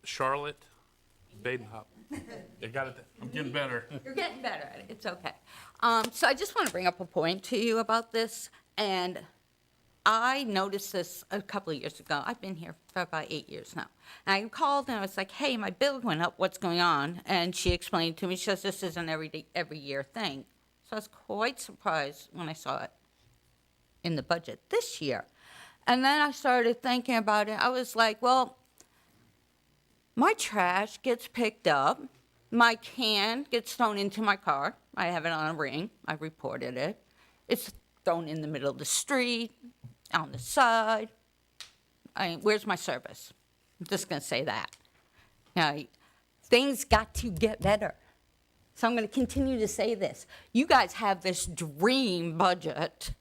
Charlotte Badenhop. I got it. I'm getting better. You're getting better at it. It's okay. So I just want to bring up a point to you about this. And I noticed this a couple of years ago. I've been here for about 8 years now. And I called and I was like, hey, my bill went up. What's going on? And she explained to me, she says, this is an every year thing. So I was quite surprised when I saw it in the budget this year. And then I started thinking about it. I was like, well, my trash gets picked up. My can gets thrown into my car. I have it on a ring. I reported it. It's thrown in the middle of the street, on the side. Where's my service? I'm just going to say that. Now, things got to get better. So I'm going to continue to say this. You guys have this dream budget.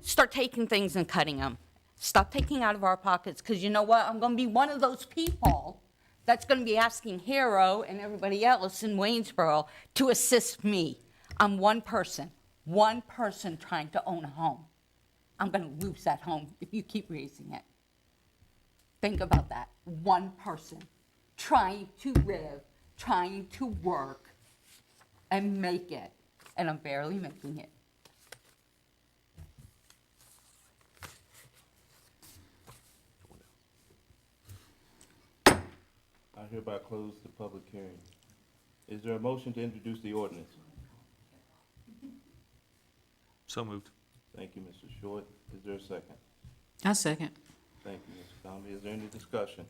Start taking things and cutting them. Stop taking out of our pockets, because you know what? I'm going to be one of those people that's going to be asking Hero and everybody else in Waynesboro to assist me. I'm one person trying to own a home. I'm going to lose that home if you keep raising it. Think about that. One person trying to live, trying to work, and make it. And I'm barely making it. I hereby close the public hearing. Is there a motion to introduce the ordinance? So moved. Thank you, Mr. Short. Is there a second? I second. Thank you, Mr. Conley. Is there any discussion?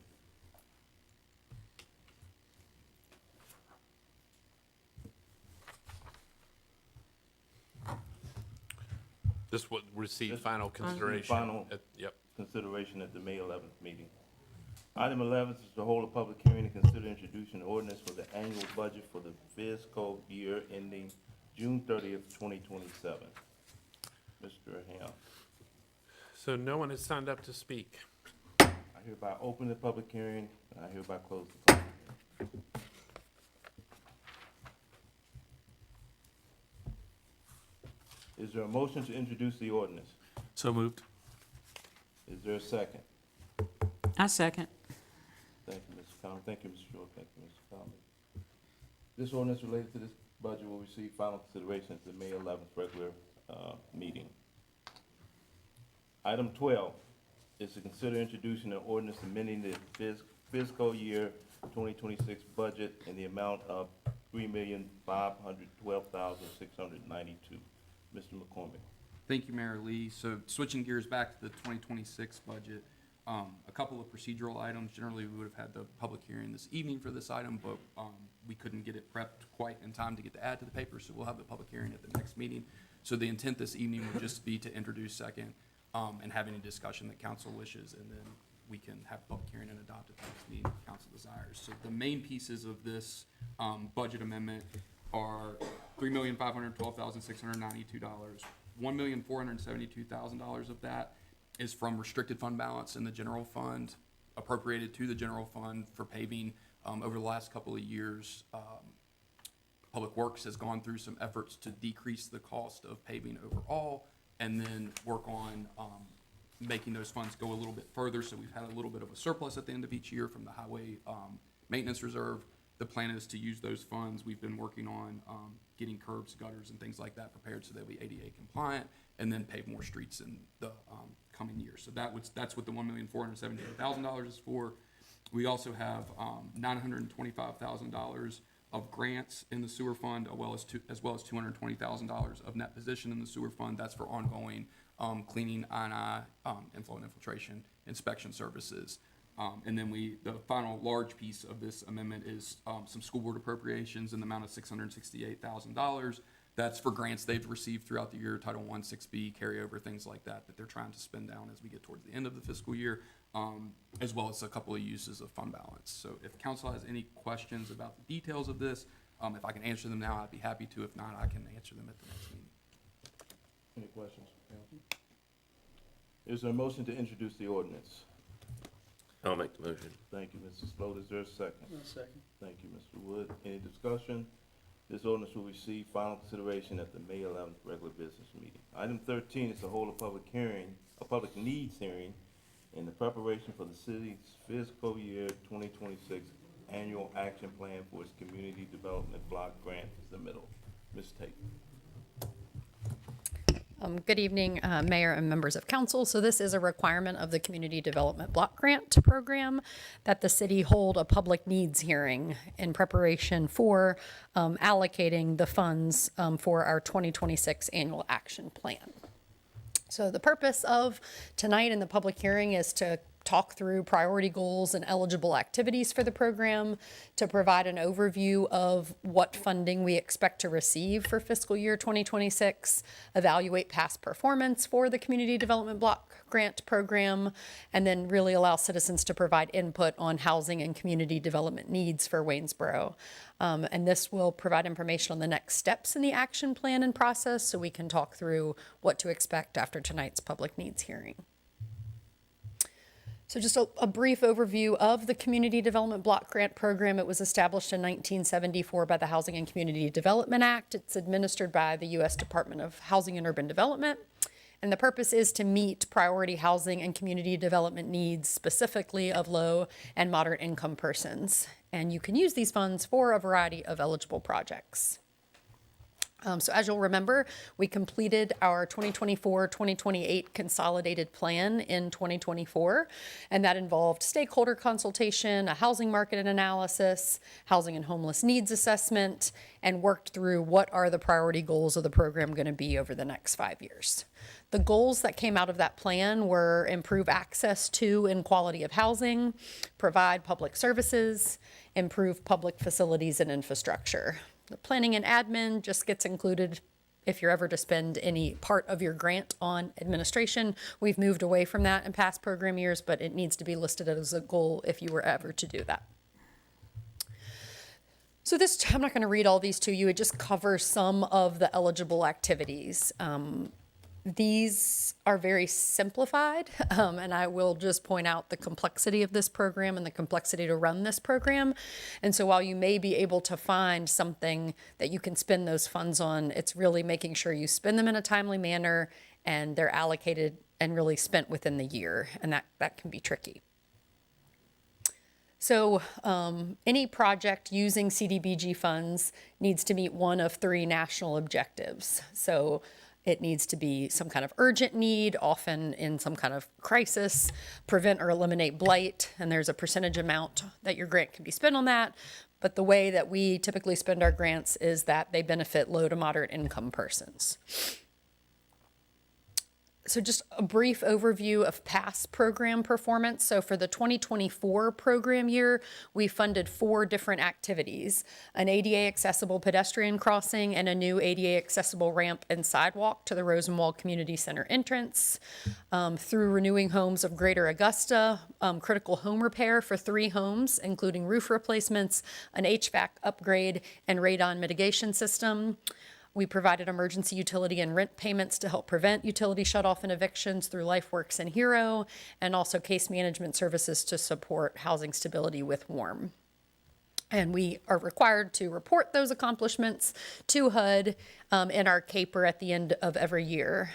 This would receive This- final consideration. Final Yep. consideration at the May 11th meeting. Item 11 is to hold a public hearing to consider introducing an ordinance for the annual budget for the fiscal year ending June 30th, 2027. Mr. Ham, So no one has signed up to speak. I hereby open the public hearing, and I hereby close the public hearing. Is there a motion to introduce the ordinance? So moved. Is there a second? I second. Thank you, Mr. Conley. Thank you, Mr. Short. Thank you, Mr. Conley. This ordinance related to this budget will receive final consideration at the May 11th regular meeting. Item 12 is to consider introducing an ordinance amending the fiscal year 2026 budget in the amount of $3,512,692. Mr. McCormick. Thank you, Mayor Lee. So switching gears back to the 2026 budget, a couple of procedural items. Generally, we would have had the public hearing this evening for this item, but we couldn't get it prepped quite in time to get the ad to the paper, so we'll have the public hearing at the next meeting. So the intent this evening would just be to introduce second and have any discussion that council wishes, and then we can have a public hearing and adopt it at the next meeting if council desires. So the main pieces of this budget amendment are $3,512,692. $1,472,000 of that is from restricted fund balance in the general fund, appropriated to the general fund for paving. Over the last couple of years, Public Works has gone through some efforts to decrease the cost of paving overall, and then work on making those funds go a little bit further. So we've had a little bit of a surplus at the end of each year from the highway maintenance reserve. The plan is to use those funds. We've been working on getting curbs, gutters, and things like that prepared so they'll be ADA compliant, and then pave more streets in the coming years. So that's what the $1,478,000 is for. We also have $925,000 of grants in the sewer fund, as well as $220,000 of net position in the sewer fund. That's for ongoing cleaning, I&I, inflow and infiltration inspection services. And then the final large piece of this amendment is some school board appropriations in the amount of $668,000. That's for grants they've received throughout the year, Title I, 6B, carryover, things like that, that they're trying to spend down as we get towards the end of the fiscal year, as well as a couple of uses of fund balance. So if council has any questions about the details of this, if I can answer them now, I'd be happy to. If not, I can answer them at the next meeting. Any questions, council? Is there a motion to introduce the ordinance? I'll make the motion. Thank you, Mr. Sloat. Is there a second? I'll second. Thank you, Mr. Wood. Any discussion? This ordinance will receive final consideration at the May 11th regular business meeting. Item 13 is to hold a public hearing, a public needs hearing in the preparation for the city's fiscal year 2026 annual action plan for its community development block grant submittal. Ms. Tate. Good evening, Mayor and members of council. So this is a requirement of the Community Development Block Grant Program that the city hold a public needs hearing in preparation for allocating the funds for our 2026 annual action plan. So the purpose of tonight in the public hearing is to talk through priority goals and eligible activities for the program, to provide an overview of what funding we expect to receive for fiscal year 2026, evaluate past performance for the Community Development Block Grant Program, and then really allow citizens to provide input on housing and community development needs for Waynesboro. And this will provide information on the next steps in the action plan and process, so we can talk through what to expect after tonight's public needs hearing. So just a brief overview of the Community Development Block Grant Program. It was established in 1974 by the Housing and Community Development Act. It's administered by the U.S. Department of Housing and Urban Development. And the purpose is to meet priority housing and community development needs, specifically of low and moderate income persons. And you can use these funds for a variety of eligible projects. So as you'll remember, we completed our 2024-2028 consolidated plan in 2024, and that involved stakeholder consultation, a housing market analysis, housing and homeless needs assessment, and worked through what are the priority goals of the program going to be over the next 5 years. The goals that came out of that plan were improve access to and quality of housing, provide public services, improve public facilities and infrastructure. The planning and admin just gets included if you're ever to spend any part of your grant on administration. We've moved away from that in past program years, but it needs to be listed as a goal if you were ever to do that. So this, I'm not going to read all these to you. It just covers some of the eligible activities. These are very simplified, and I will just point out the complexity of this program and the complexity to run this program. And so while you may be able to find something that you can spend those funds on, it's really making sure you spend them in a timely manner and they're allocated and really spent within the year, and that can be tricky. So any project using CDBG funds needs to meet one of 3 national objectives. So it needs to be some kind of urgent need, often in some kind of crisis, prevent or eliminate blight, and there's a percentage amount that your grant can be spent on that. But the way that we typically spend our grants is that they benefit low to moderate income persons. So just a brief overview of past program performance. So for the 2024 program year, we funded 4 different activities: an ADA accessible pedestrian crossing and a new ADA accessible ramp and sidewalk to the Rosenwald Community Center entrance. Through Renewing Homes of Greater Augusta, critical home repair for 3 homes, including roof replacements, an HVAC upgrade, and radon mitigation system. We provided emergency utility and rent payments to help prevent utility shutoff and evictions through LifeWorks and Hero, and also case management services to support housing stability with WARM. And we are required to report those accomplishments to HUD in our CAPER at the end of every year.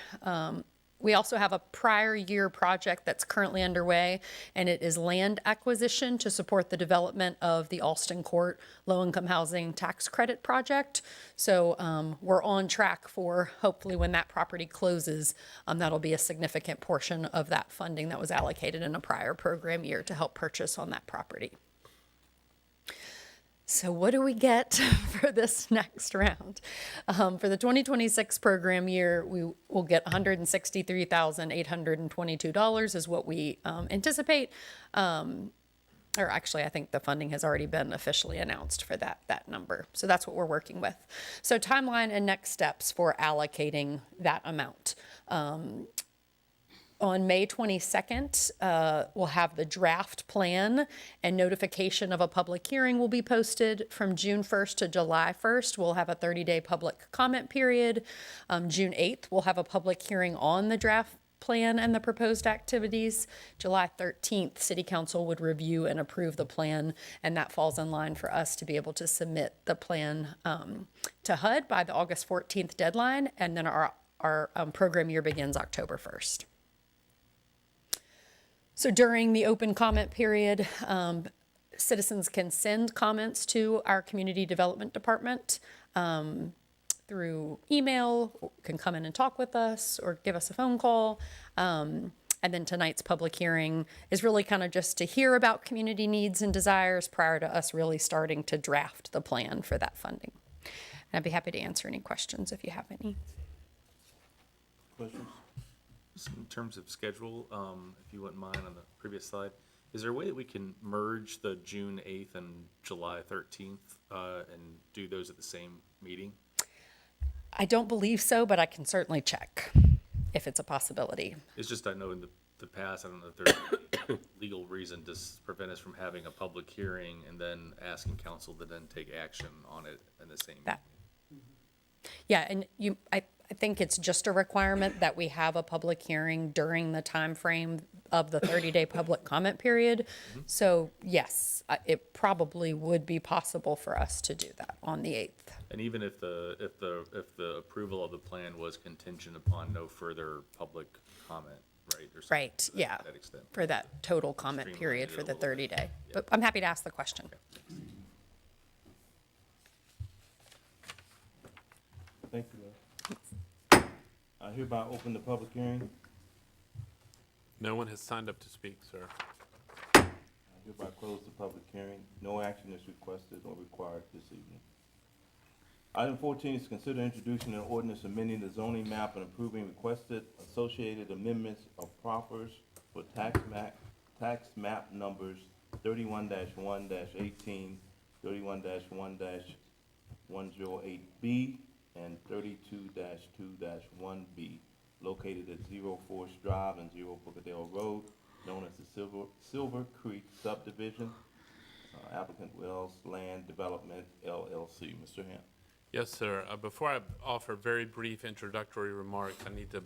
We also have a prior year project that's currently underway, and it is land acquisition to support the development of the Alston Court Low-Income Housing Tax Credit Project. So we're on track for, hopefully when that property closes, that'll be a significant portion of that funding that was allocated in a prior program year to help purchase on that property. So what do we get for this next round? For the 2026 program year, we will get $163,822 is what we anticipate. Or actually, I think the funding has already been officially announced for that number. So that's what we're working with. So timeline and next steps for allocating that amount. On May 22nd, we'll have the draft plan, and notification of a public hearing will be posted. From June 1st to July 1st, we'll have a 30-day public comment period. June 8th, we'll have a public hearing on the draft plan and the proposed activities. July 13th, City Council would review and approve the plan, and that falls in line for us to be able to submit the plan to HUD by the August 14th deadline, and then our program year begins October 1st. So during the open comment period, citizens can send comments to our community development department through email, can come in and talk with us or give us a phone call. And then tonight's public hearing is really kind of just to hear about community needs and desires prior to us really starting to draft the plan for that funding. And I'd be happy to answer any questions if you have any. Questions? In terms of schedule, if you wouldn't mind on the previous slide, is there a way that we can merge the June 8th and July 13th and do those at the same meeting? I don't believe so, but I can certainly check if it's a possibility. It's just, I know in the past, I don't know if there's a legal reason to prevent us from having a public hearing and then asking council to then take action on it in the same meeting. Yeah, and I think it's just a requirement that we have a public hearing during the time frame of the 30-day public comment period. So yes, it probably would be possible for us to do that on the 8th. And even if the approval of the plan was contingent upon no further public comment, right? Or something Right, to yeah, that extent. for that total comment Streamline period it for a the little bit. 30-day. But I'm happy to ask the question. Thank you. I hereby open the public hearing. No one has signed up to speak, sir. I hereby close the public hearing. No action is requested or required this evening. Item 14 is consider introducing an ordinance amending the zoning map and approving requested associated amendments of proffers for tax map numbers 31-1-18, 31-1-108B, and 32-2-1B, located at 0 Forest Drive and 0 Bookadale Road, known as the Silver Creek Subdivision. Applicant Wells Land Development, LLC. Mr. Hamp. Yes, sir. Before I offer very brief introductory remarks, I need to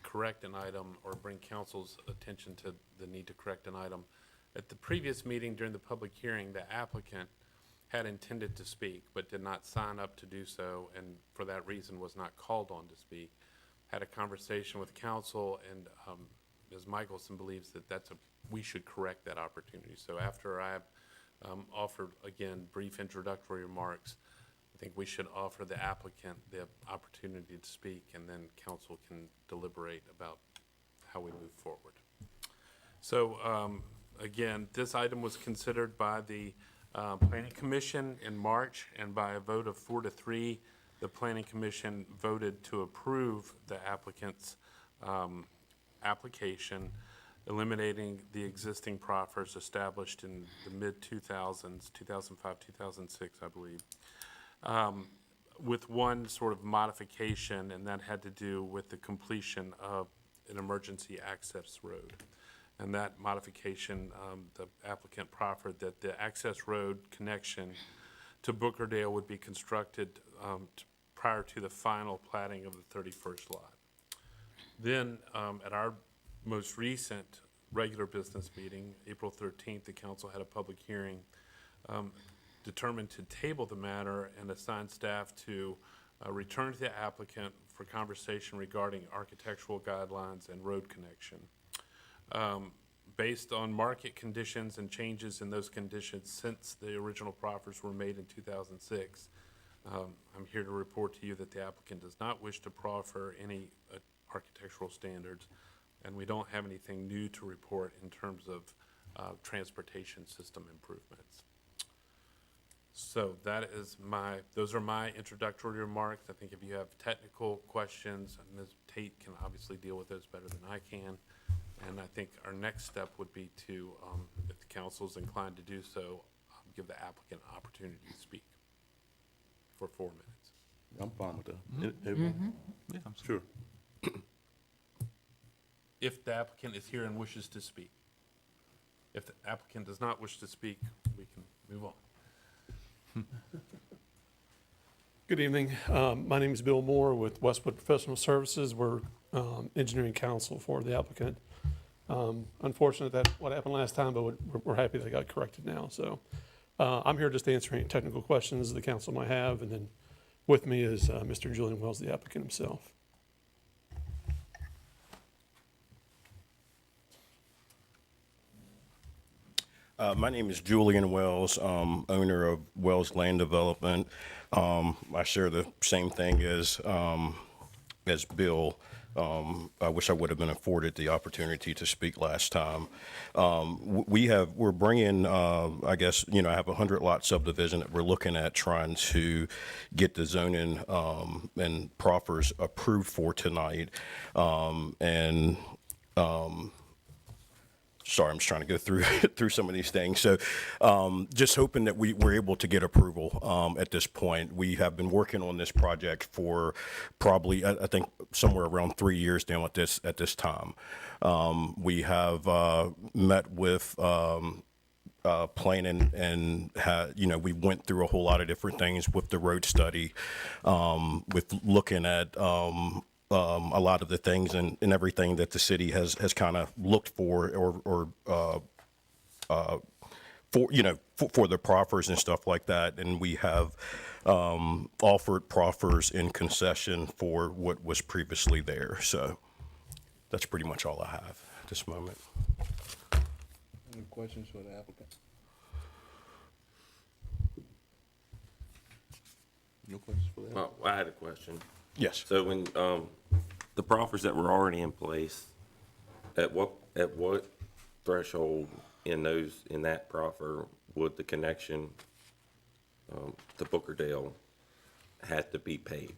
correct an item or bring council's attention to the need to correct an item. At the previous meeting during the public hearing, the applicant had intended to speak but did not sign up to do so, and for that reason was not called on to speak. Had a conversation with council, and Ms. Michelson believes that we should correct that opportunity. So after I have offered, again, brief introductory remarks, I think we should offer the applicant the opportunity to speak, and then council can deliberate about how we move forward. So again, this item was considered by the Planning Commission in March, and by a vote of 4-3, the Planning Commission voted to approve the applicant's application, eliminating the existing proffers established in the mid-2000s, 2005, 2006, I believe, with one sort of modification, and that had to do with the completion of an emergency access road. And that modification, the applicant proffered that the access road connection to Bookerdale would be constructed prior to the final platting of the 31st lot. Then at our most recent regular business meeting, April 13th, the council had a public hearing, determined to table the matter and assign staff to return to the applicant for conversation regarding architectural guidelines and road connection. Based on market conditions and changes in those conditions since the original proffers were made in 2006, I'm here to report to you that the applicant does not wish to proffer any architectural standards, and we don't have anything new to report in terms of transportation system improvements. So that is those are my introductory remarks. I think if you have technical questions, Ms. Tate can obviously deal with those better than I can. And I think our next step would be to, if the council is inclined to do so, give the applicant an opportunity to speak for 4 minutes. I'm fine with that. Yeah, I'm Sure. If the applicant is here and wishes to speak. If the applicant does not wish to speak, we can move on. Good evening. My name is Bill Moore with Westwood Professional Services. We're engineering counsel for the applicant. Unfortunate that what happened last time, but we're happy that it got corrected now. So I'm here just answering technical questions the council might have, and then with me is Mr. Julian Wells, the applicant himself. My name is Julian Wells, owner of Wells Land Development. I share the same thing as Bill. I wish I would have been afforded the opportunity to speak last time. We're bringing, I guess, I have a 100-lot subdivision that we're looking at trying to get the zoning and proffers approved for tonight. Sorry, I'm just trying to go through some of these things. So just hoping that we're able to get approval at this point. We have been working on this project for probably, I think, somewhere around 3 years now at this time. We have met with planning and we went through a whole lot of different things with the road study, with looking at a lot of the things and everything that the city has kind of looked for for the proffers and stuff like that. And we have offered proffers in concession for what was previously there. So that's pretty much all I have at this moment. Any questions for the applicant? No questions for the applicant? I had a question. Yes. So when, the proffers that were already in place, at what threshold in that proffer would the connection, to Bookerdale had to be paved?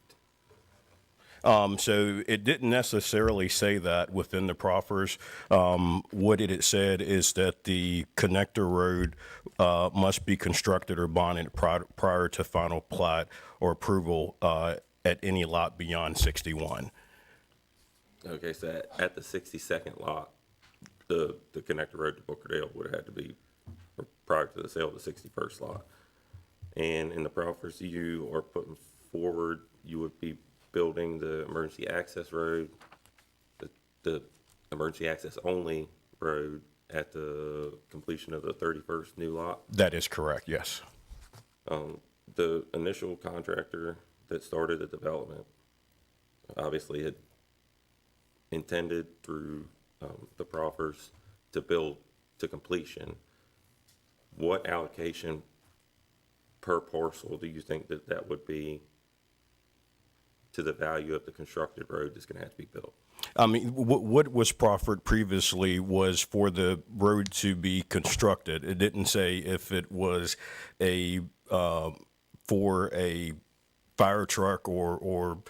So it didn't necessarily say that within the proffers. What it said is that the connector road must be constructed or bonded prior to final plat or approval at any lot beyond 61. Okay, so at the 62nd lot, the connector road to Bookerdale would have had to be prior to the sale of the 61st lot. And in the proffers you are putting forward, you would be building the emergency access road, the emergency access only road at the completion of the 31st new lot? That is correct, yes. The initial contractor that started the development obviously had intended through the proffers to build to completion. What allocation per parcel do you think that would be to the value of the constructed road that's going to have to be built? I mean, what was proffered previously was for the road to be constructed. It didn't say if it was for a fire truck or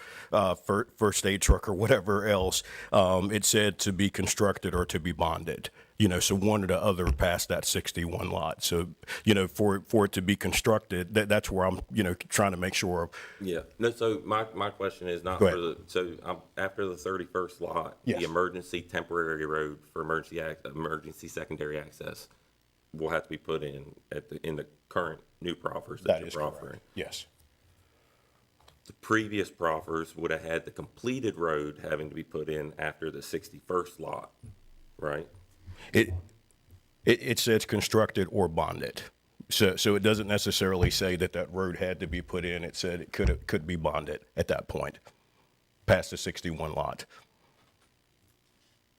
first aid truck or whatever else. It said to be constructed or to be bonded. So one or the other past that 61 lot. So, for it to be constructed, that's where I'm, trying to make sure of. Yeah. No, so my question is not for after the 31st lot, Yes. the emergency temporary road for emergency secondary access will have to be put in in the current new proffers that you're proffering. Yes. The previous proffers would have had the completed road having to be put in after the 61st lot, right? It says constructed or bonded. So it doesn't necessarily say that road had to be put in. It said it could be bonded at that point, past the 61 lot.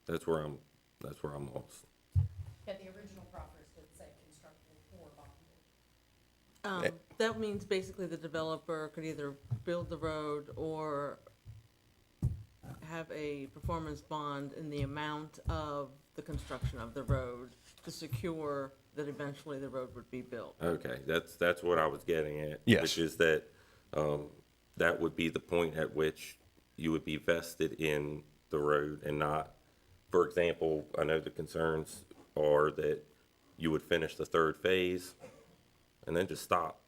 That's where I'm lost. Yeah, the original proffers did say constructed or bonded. That means basically the developer could either build the road or have a performance bond in the amount of the construction of the road to secure that eventually the road would be built. Okay, that's what I was getting at. Yes. Which is that that would be the point at which you would be vested in the road and not, for example, I know the concerns are that you would finish the third phase and then just stop.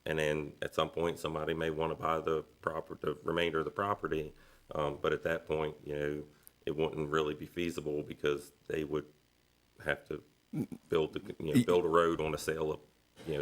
And then at some point, somebody may want to buy the remainder of the property. But at that point, it wouldn't really be feasible because they would have to build a road on a sale of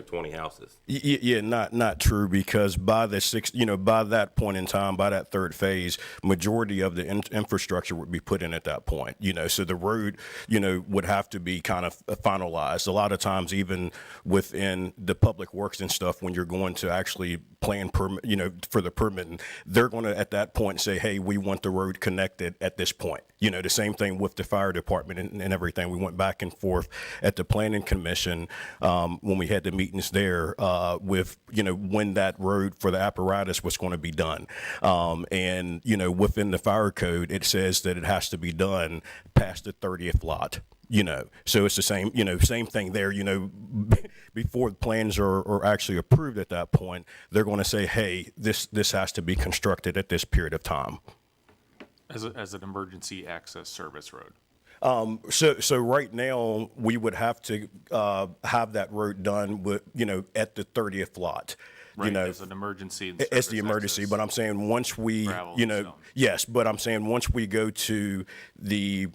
20 houses. Yeah, not true, because by by that point in time, by that third phase, majority of the infrastructure would be put in at that point. So the road, would have to be kind of finalized. A lot of times, even within the public works and stuff, when you're going to actually plan permit, for the permitting, they're going to at that point say, hey, we want the road connected at this point. The same thing with the fire department and everything. We went back and forth at the planning commission when we had the meetings there with, when that road for the apparatus was going to be done. And, within the fire code, it says that it has to be done past the 30th lot. So it's the same, same thing there, before the plans are actually approved at that point, they're going to say, hey, this has to be constructed at this period of time. As an emergency access service road. So right now, we would have to have that road done with, at the 30th lot. you Right, know. as an emergency. and It's the service emergency, access. but I'm saying once we, Gravel you and know, stone. yes, but I'm saying once we go to the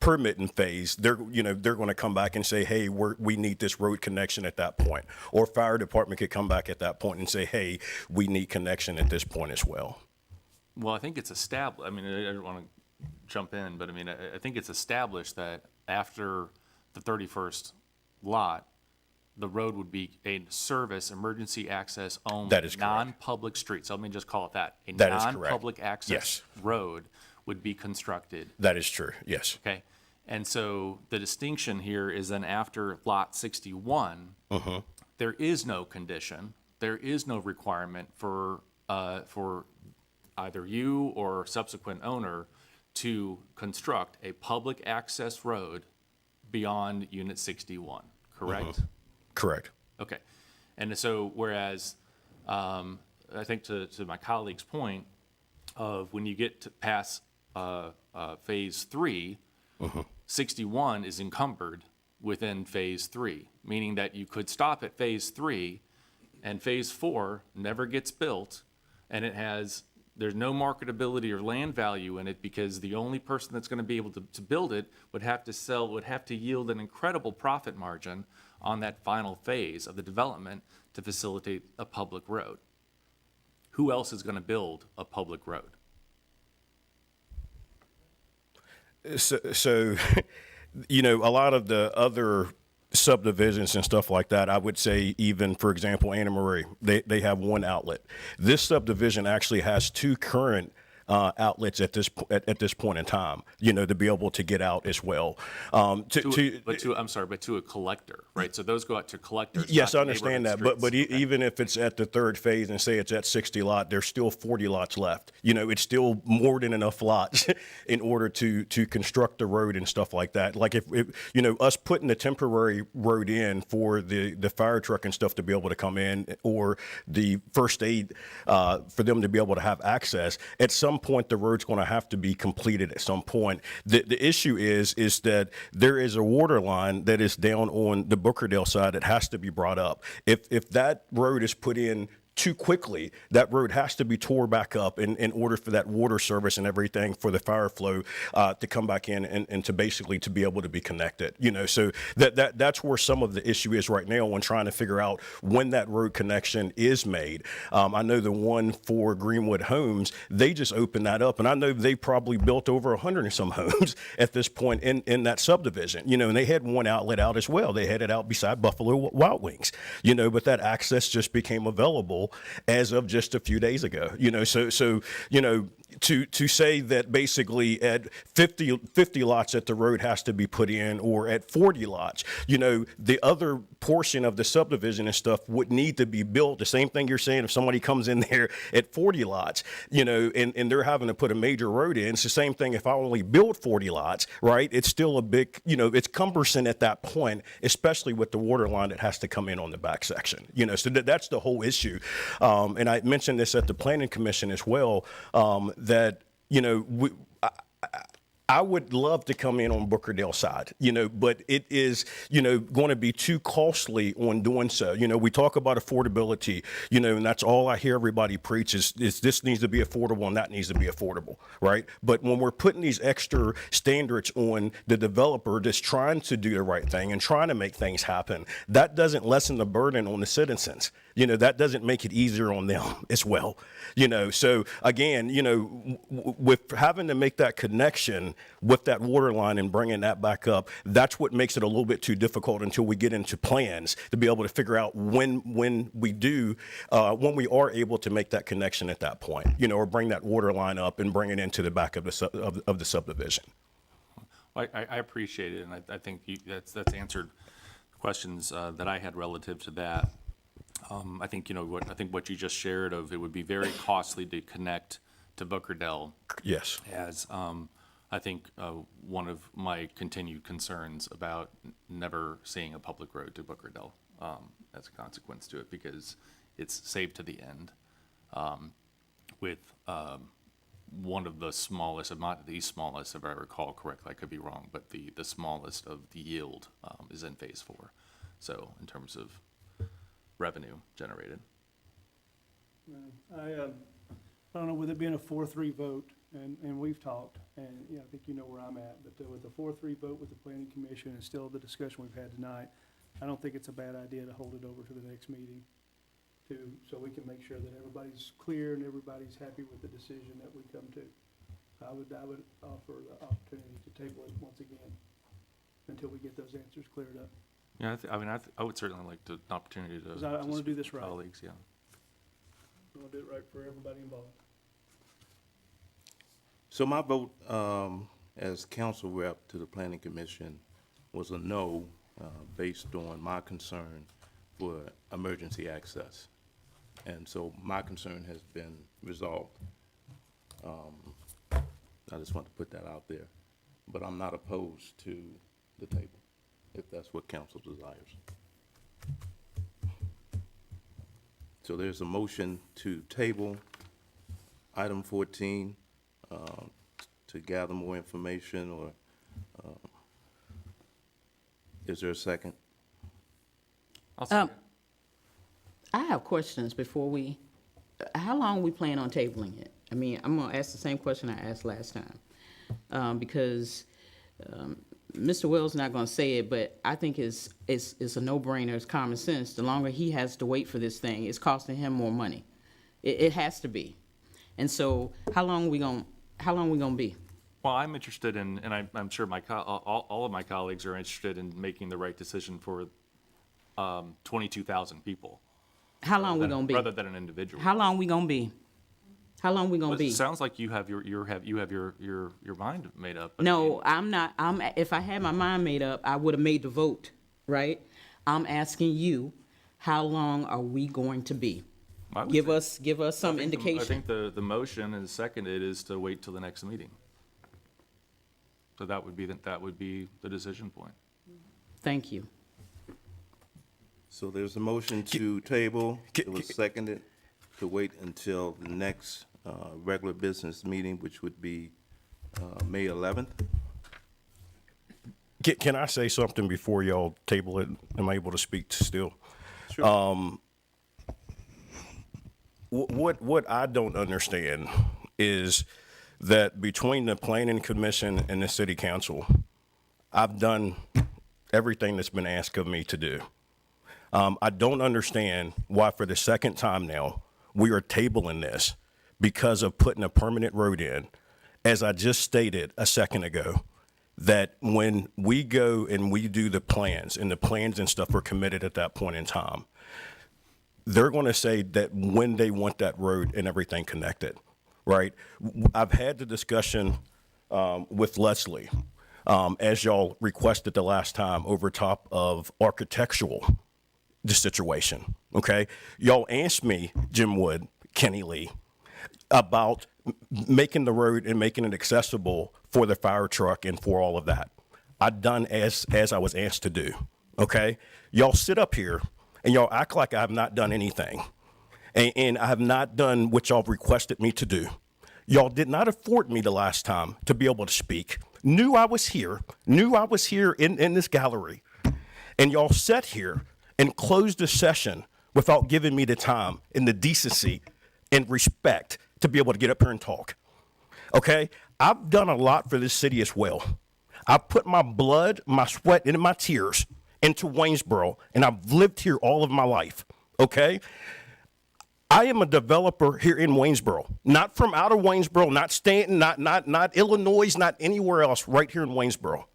permitting phase, they're going to come back and say, hey, we need this road connection at that point. Or fire department could come back at that point and say, hey, we need connection at this point as well. Well, I think it's established, I mean, I don't want to jump in, but I mean, I think it's established that after the 31st lot, the road would be a service, emergency access only. That is correct. Non-public street, so let me just call it that. A That is correct. non-public access Yes. road would be constructed. That is true, yes. Okay, and so the distinction here is then after lot 61, there is no condition, there is no requirement for either you or subsequent owner to construct a public access road beyond Unit 61, correct? Correct. Okay, and so whereas, I think to my colleague's point of when you get to past phase 3, 61 is encumbered within phase 3, meaning that you could stop at phase 3 and phase 4 never gets built, and there's no marketability or land value in it because the only person that's going to be able to build it would have to yield an incredible profit margin on that final phase of the development to facilitate a public road. Who else is going to build a public road? So, you know, a lot of the other subdivisions and stuff like that, I would say even, for example, Anna Marie, they have one outlet. This subdivision actually has two current outlets at this point in time, you know, to be able to get out as well. I'm sorry, but to a collector, right? So those go out to collectors. Yes, I not understand that, neighborhood but streets. Okay. even if it's at the third phase and say it's at 60 lot, there's still 40 lots left. You know, it's still more than enough lots in order to construct the road and stuff like that. Like if you know, us putting the temporary road in for the fire truck and stuff to be able to come in, or the first aid for them to be able to have access, at some point the road's going to have to be completed at some point. The issue is that there is a water line that is down on the Bookerdale side that has to be brought up. If that road is put in too quickly, that road has to be tore back up in order for that water service and everything for the fire flow to come back in and to basically to be able to be connected. You know, so that's where some of the issue is right now when trying to figure out when that road connection is made. I know the one for Greenwood Homes, they just opened that up, and I know they probably built over 100 and some homes at this point in that subdivision. You know, and they had one outlet out as well. They had it out beside Buffalo Wild Wings. You know, but that access just became available as of just a few days ago. You know, so you know, to say that basically at 50 lots that the road has to be put in, or at 40 lots, you know, the other portion of the subdivision and stuff would need to be built. The same thing you're saying, if somebody comes in there at 40 lots, you know, and they're having to put a major road in, it's the same thing if I only build 40 lots, right? It's still a big, you know, it's cumbersome at that point, especially with the water line that has to come in on the back section, you know, so that's the whole issue. And I mentioned this at the Planning Commission as well, that, you know, I would love to come in on Bookerdale side, you know, but it is, you know, going to be too costly on doing so. You know, we talk about affordability, you know, and that's all I hear everybody preach is this needs to be affordable and that needs to be affordable, right? But when we're putting these extra standards on the developer that's trying to do the right thing and trying to make things happen, that doesn't lessen the burden on the citizens. You know, that doesn't make it easier on them as well. You know, so again, you know, with having to make that connection with that water line and bringing that back up, that's what makes it a little bit too difficult until we get into plans to be able to figure out when we are able to make that connection at that point, you know, or bring that water line up and bring it into the back of the subdivision. I appreciate it, and I think that's answered questions that I had relative to that. I think, you know, what you just shared of it would be very costly to connect to Bookerdale. Yes. As I think one of my continued concerns about never seeing a public road to Bookerdale as a consequence to it, because it's saved to the end with one of the smallest, if not the smallest, if I recall correctly, I could be wrong, but the smallest of the yield is in phase 4. So in terms of revenue generated. I don't know, with it being a 4-3 vote, and we've talked, and, you know, I think you know where I'm at, but with the 4-3 vote with the planning commission and still the discussion we've had tonight, I don't think it's a bad idea to hold it over to the next meeting so we can make sure that everybody's clear and everybody's happy with the decision that we come to. I would offer the opportunity to table it once again until we get those answers cleared up. Yeah, I would certainly like an opportunity to. 'Cause I wanna do this right. Colleagues, yeah. I want to do it right for everybody involved. So my vote as council rep to the planning commission was a no, based on my concern for emergency access. And so my concern has been resolved. I just want to put that out there. But I'm not opposed to the table, if that's what council desires. So there's a motion to table item 14 to gather more information, or is there a second? I have questions before how long we plan on tabling it? I mean, I'm gonna ask the same question I asked last time. Because Mr. Wells not gonna say it, but I think it's a no-brainer, it's common sense. The longer he has to wait for this thing, it's costing him more money. It has to be. And so, how long we gonna be? Well, I'm interested in, and I'm sure all of my colleagues are interested in making the right decision for 22,000 people. How long we gonna be? Rather than an individual. How long we gonna be? How long we gonna Well, be? it sounds like you have your mind made up. but No, I'm not. If I had my mind made up, I would have made the vote, right? I'm asking you, how long are we going to be? Give us some indication. I think the motion is seconded is to wait till the next meeting. So that would be the decision point. Thank you. So there's a motion to table. It was seconded to wait until the next regular business meeting, which would be May 11th. Can I say something before y'all table it? Am I able to speak still? Sure. What I don't understand is that between the planning commission and the city council, I've done everything that's been asked of me to do. I don't understand why for the second time now, we are tabling this because of putting a permanent road in. As I just stated a second ago, that when we go and we do the plans, and the plans and stuff are committed at that point in time, they're going to say that when they want that road and everything connected, right? I've had the discussion with Leslie, as y'all requested the last time, over top of architectural, the situation, okay? Y'all asked me, Jim Wood, Kenny Lee, about making the road and making it accessible for the fire truck and for all of that. I've done as I was asked to do, okay? Y'all sit up here and y'all act like I have not done anything. And I have not done what y'all requested me to do. Y'all did not afford me the last time to be able to speak. Knew I was here in this gallery. And y'all sat here and closed the session without giving me the time and the decency and respect to be able to get up here and talk. Okay? I've done a lot for this city as well. I've put my blood, my sweat, and my tears into Waynesboro, and I've lived here all of my life. Okay? I am a developer here in Waynesboro, not from out of Waynesboro, not Stanton, not Illinois, not anywhere else, right here in Waynesboro.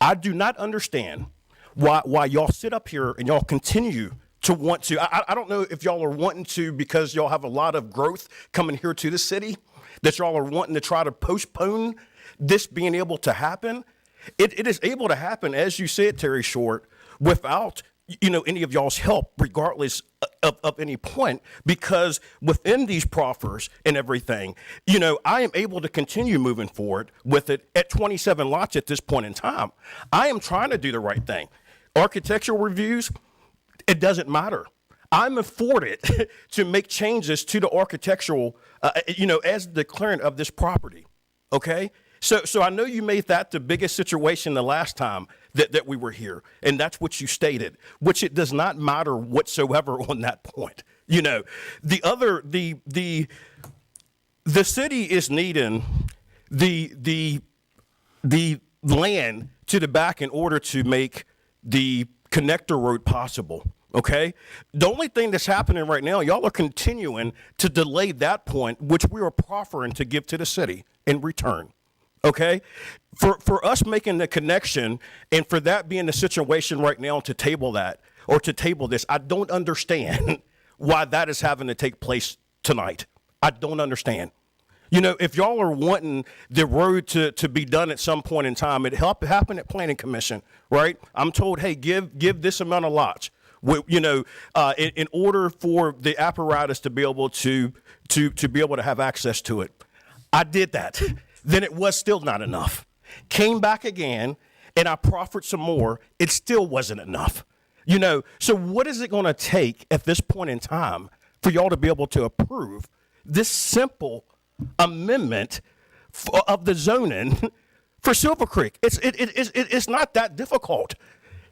I do not understand why y'all sit up here and y'all continue to want to. I don't know if y'all are wanting to because y'all have a lot of growth coming here to the city, that y'all are wanting to try to postpone this being able to happen. It is able to happen, as you said, Terry Short, without any of y'all's help, regardless of any point, because within these proffers and everything, I am able to continue moving forward with it at 27 lots at this point in time. I am trying to do the right thing. Architectural reviews, it doesn't matter. I'm afforded to make changes to the architectural, as the declarant of this property, okay? So I know you made that the biggest situation the last time that we were here, and that's what you stated, which it does not matter whatsoever on that point, You know, the city is needing the land to the back in order to make the connector road possible. Okay? The only thing that's happening right now, y'all are continuing to delay that point, which we are proffering to give to the city in return. Okay? For us making the connection and for that being the situation right now to table that or to table this, I don't understand why that is having to take place tonight. I don't understand. You know, if y'all are wanting the road to be done at some point in time, it happened at Planning Commission, right? I'm told, hey, give this amount of lots. You know, in order for the apparatus to be able to be able to have access to it. I did that. Then it was still not enough. Came back again, and I proffered some more. It still wasn't enough. You know, so what is it going to take at this point in time for y'all to be able to approve this simple amendment of the zoning for Silver Creek? It's not that difficult.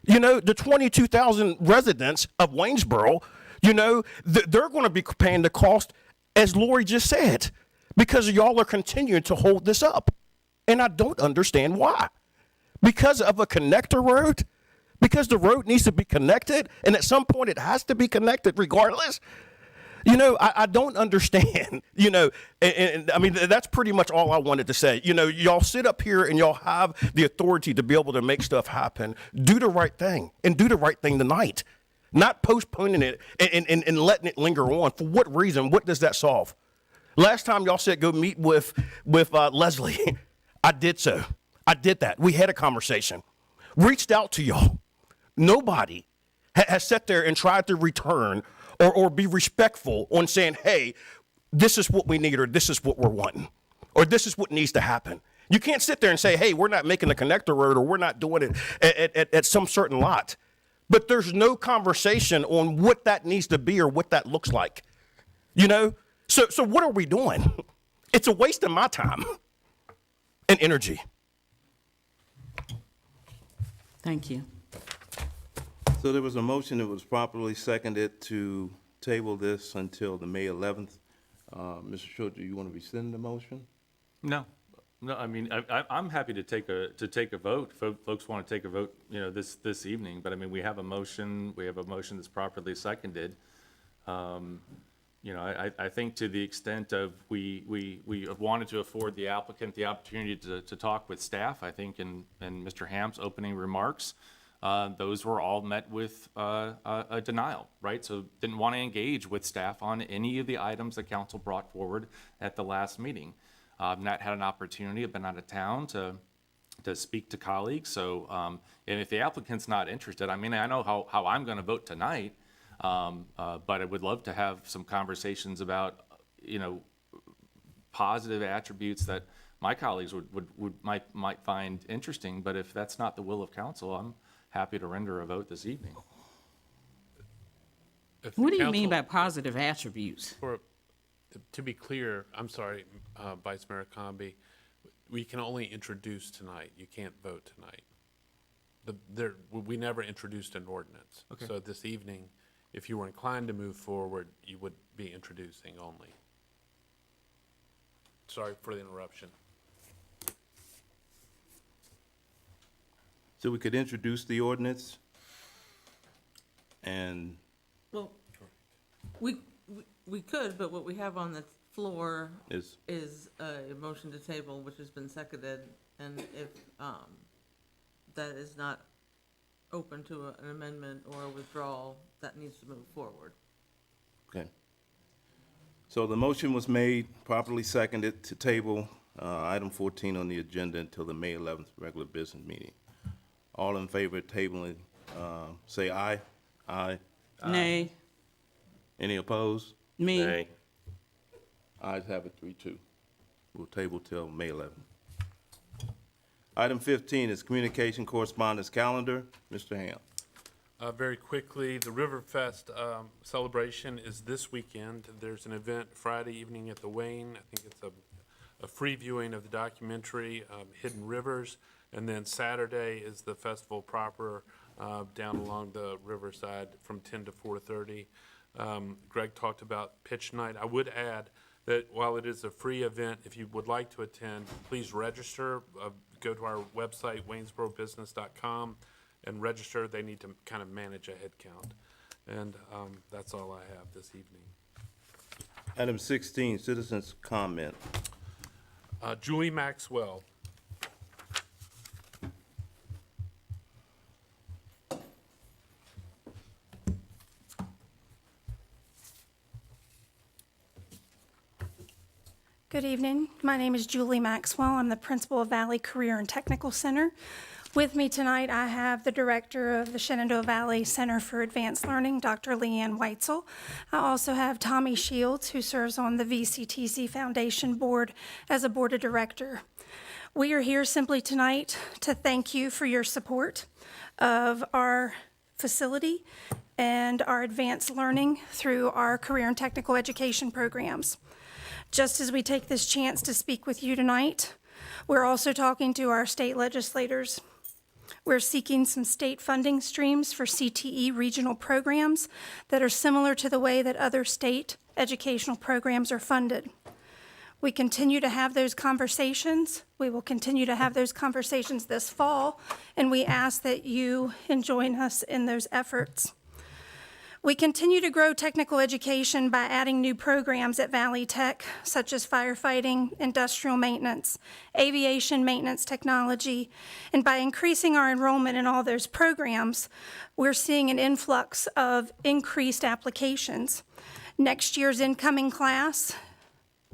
You know, the 22,000 residents of Waynesboro, you know, they're going to be paying the cost, as Lori just said, because y'all are continuing to hold this up. And I don't understand why. Because of a connector road? Because the road needs to be connected, and at some point it has to be connected regardless? You know, I don't understand, you know, and I mean, that's pretty much all I wanted to say. You know, y'all sit up here and y'all have the authority to be able to make stuff happen. Do the right thing and do the right thing tonight, not postponing it and letting it linger on. For what reason? What does that solve? Last time y'all said go meet with Leslie, I did so. I did that. We had a conversation, reached out to y'all. Nobody has sat there and tried to return or be respectful on saying, hey, this is what we need, or this is what we're wanting, or this is what needs to happen. You can't sit there and say, hey, we're not making the connector road, or we're not doing it at some certain lot. But there's no conversation on what that needs to be or what that looks like. You know? So what are we doing? It's a waste of my time and energy. Thank you. So there was a motion that was properly seconded to table this until the May 11th. Mr. Short, do you want to rescind the motion? No, I mean, I'm happy to take a vote. Folks want to take a vote, you know, this evening, but I mean, we have a motion that's properly seconded. You know, I think to the extent of we have wanted to afford the applicant the opportunity to talk with staff, I think in Mr. Ham's opening remarks, those were all met with a denial, right? So didn't want to engage with staff on any of the items the council brought forward at the last meeting. Not had an opportunity, I've been out of town to speak to colleagues. So, and if the applicant's not interested, I mean, I know how I'm going to vote tonight, but I would love to have some conversations about, you know, positive attributes that my colleagues might find interesting. But if that's not the will of council, I'm happy to render a vote this evening. What do you mean by positive attributes? To be clear, I'm sorry, Vice Mayor Comby, we can only introduce tonight. You can't vote tonight. We never introduced an ordinance. Okay. So this evening, if you were inclined to move forward, you would be introducing only. Sorry for the interruption. So we could introduce the ordinance and. Well, we could, but what we have on the floor is a motion to table, which has been seconded, and if that is not open to an amendment or a withdrawal, that needs to move forward. Okay. So the motion was made, properly seconded to table item 14 on the agenda until the May 11th regular business meeting. All in favor of tabling, say aye. Aye. Nay. Any opposed? Me. Nay. Ayes have it, 3-2. We'll table till May 11th. Item 15 is communication correspondence calendar. Mr. Ham. Very quickly, the Riverfest celebration is this weekend. There's an event Friday evening at the Wayne. I think it's a free viewing of the documentary Hidden Rivers. And then Saturday is the festival proper down along the riverside from 10 to 4:30. Greg talked about pitch night. I would add that while it is a free event, if you would like to attend, please register. Go to our website, waynesborobusiness.com, and register. They need to kind of manage a head count. And that's all I have this evening. Item 16, citizens' comment. Julie Maxwell. Good evening. My name is Julie Maxwell. I'm the principal of Valley Career and Technical Center. With me tonight, I have the director of the Shenandoah Valley Center for Advanced Learning, Dr. Leanne Weitzel. I also have Tommy Shields, who serves on the VCTC Foundation Board as a board of director. We are here simply tonight to thank you for your support of our facility and our advanced learning through our career and technical education programs. Just as we take this chance to speak with you tonight, we're also talking to our state legislators. We're seeking some state funding streams for CTE regional programs that are similar to the way that other state educational programs are funded. We continue to have those conversations. We will continue to have those conversations this fall, and we ask that you join us in those efforts. We continue to grow technical education by adding new programs at Valley Tech, such as firefighting, industrial maintenance, aviation maintenance technology, and by increasing our enrollment in all those programs, we're seeing an influx of increased applications. Next year's incoming class,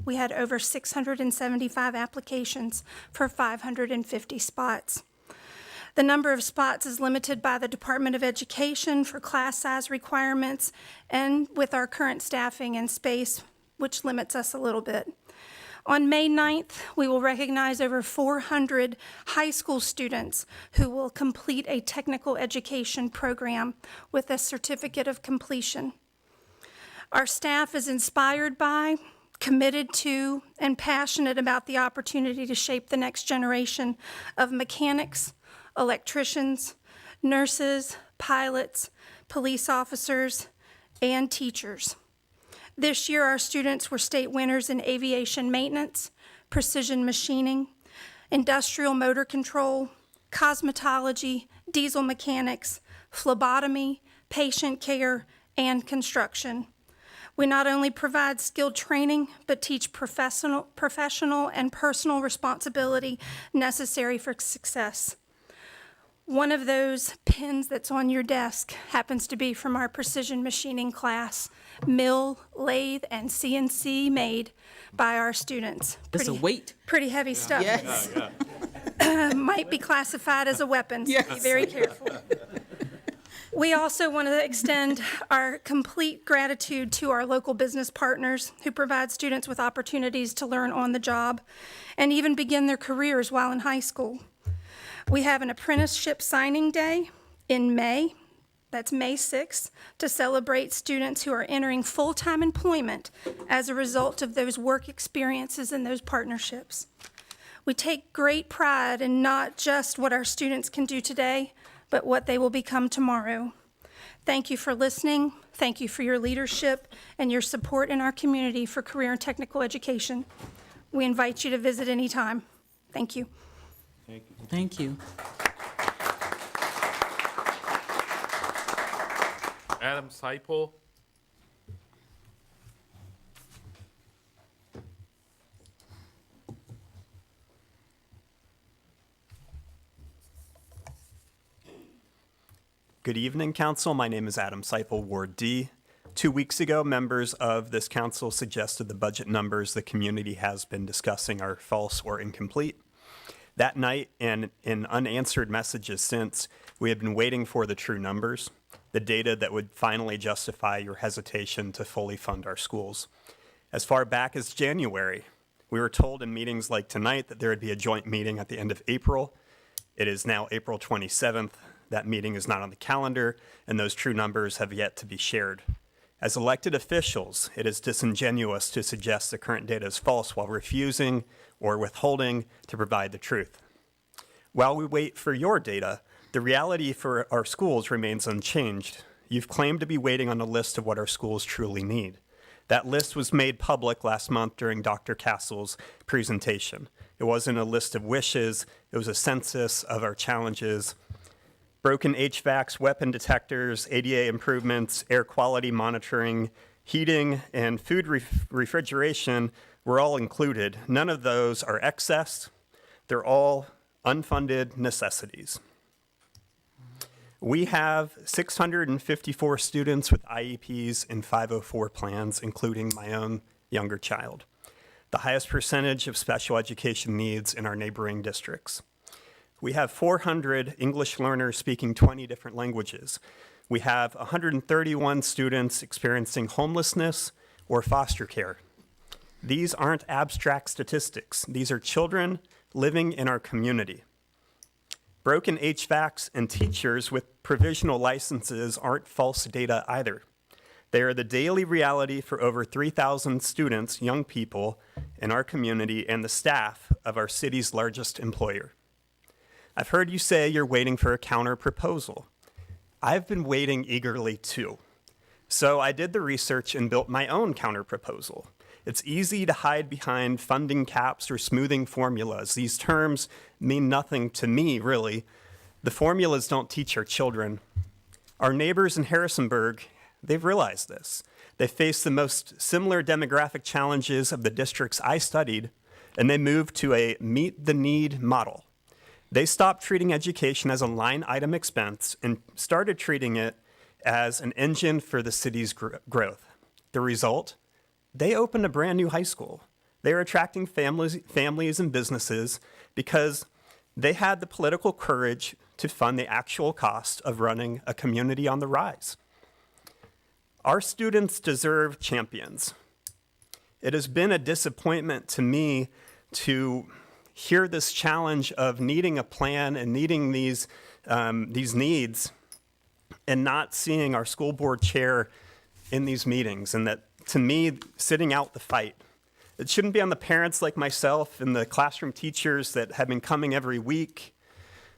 we had over 675 applications for 550 spots. The number of spots is limited by the Department of Education for class size requirements and with our current staffing and space, which limits us a little bit. On May 9th, we will recognize over 400 high school students who will complete a technical education program with a certificate of completion. Our staff is inspired by, committed to, and passionate about the opportunity to shape the next generation of mechanics, electricians, nurses, pilots, police officers, and teachers. This year, our students were state winners in aviation maintenance, precision machining, industrial motor control, cosmetology, diesel mechanics, phlebotomy, patient care, and construction. We not only provide skilled training, but teach professional and personal responsibility necessary for success. One of those pins that's on your desk happens to be from our precision machining class, mill, lathe, and CNC made by our students. It's a weight. Pretty heavy stuff. Yes. Might be classified as a weapon, so be very careful. We also want to extend our complete gratitude to our local business partners who provide students with opportunities to learn on the job and even begin their careers while in high school. We have an apprenticeship signing day in May, that's May 6th, to celebrate students who are entering full-time employment as a result of those work experiences and those partnerships. We take great pride in not just what our students can do today, but what they will become tomorrow. Thank you for listening. Thank you for your leadership and your support in our community for career and technical education. We invite you to visit anytime. Thank you. Thank you. Adam Seipel. Good evening, Council. My name is Adam Seipel, Ward D. 2 weeks ago, members of this council suggested the budget numbers the community has been discussing are false or incomplete. That night, and in unanswered messages since, we have been waiting for the true numbers, the data that would finally justify your hesitation to fully fund our schools. As far back as January, we were told in meetings like tonight that there would be a joint meeting at the end of April. It is now April 27th. That meeting is not on the calendar, and those true numbers have yet to be shared. As elected officials, it is disingenuous to suggest the current data is false while refusing or withholding to provide the truth. While we wait for your data, the reality for our schools remains unchanged. You've claimed to be waiting on a list of what our schools truly need. That list was made public last month during Dr. Castle's presentation. It wasn't a list of wishes, it was a census of our challenges. Broken HVACs, weapon detectors, ADA improvements, air quality monitoring, heating, and food refrigeration were all included. None of those are excess. They're all unfunded necessities. We have 654 students with IEPs and 504 plans, including my own younger child, the highest percentage of special education needs in our neighboring districts. We have 400 English learners speaking 20 different languages. We have 131 students experiencing homelessness or foster care. These aren't abstract statistics. These are children living in our community. Broken HVACs and teachers with provisional licenses aren't false data either. They are the daily reality for over 3,000 students, young people in our community, and the staff of our city's largest employer. I've heard you say you're waiting for a counter proposal. I've been waiting eagerly too. So I did the research and built my own counter proposal. It's easy to hide behind funding caps or smoothing formulas. These terms mean nothing to me, really. The formulas don't teach our children. Our neighbors in Harrisonburg, they've realized this. They face the most similar demographic challenges of the districts I studied, and they moved to a meet the need model. They stopped treating education as a line item expense and started treating it as an engine for the city's growth. The result? They opened a brand new high school. They are attracting families and businesses because they had the political courage to fund the actual cost of running a community on the rise. Our students deserve champions. It has been a disappointment to me to hear this challenge of needing a plan and needing these needs and not seeing our school board chair in these meetings, and that, to me, sitting out the fight. It shouldn't be on the parents like myself and the classroom teachers that have been coming every week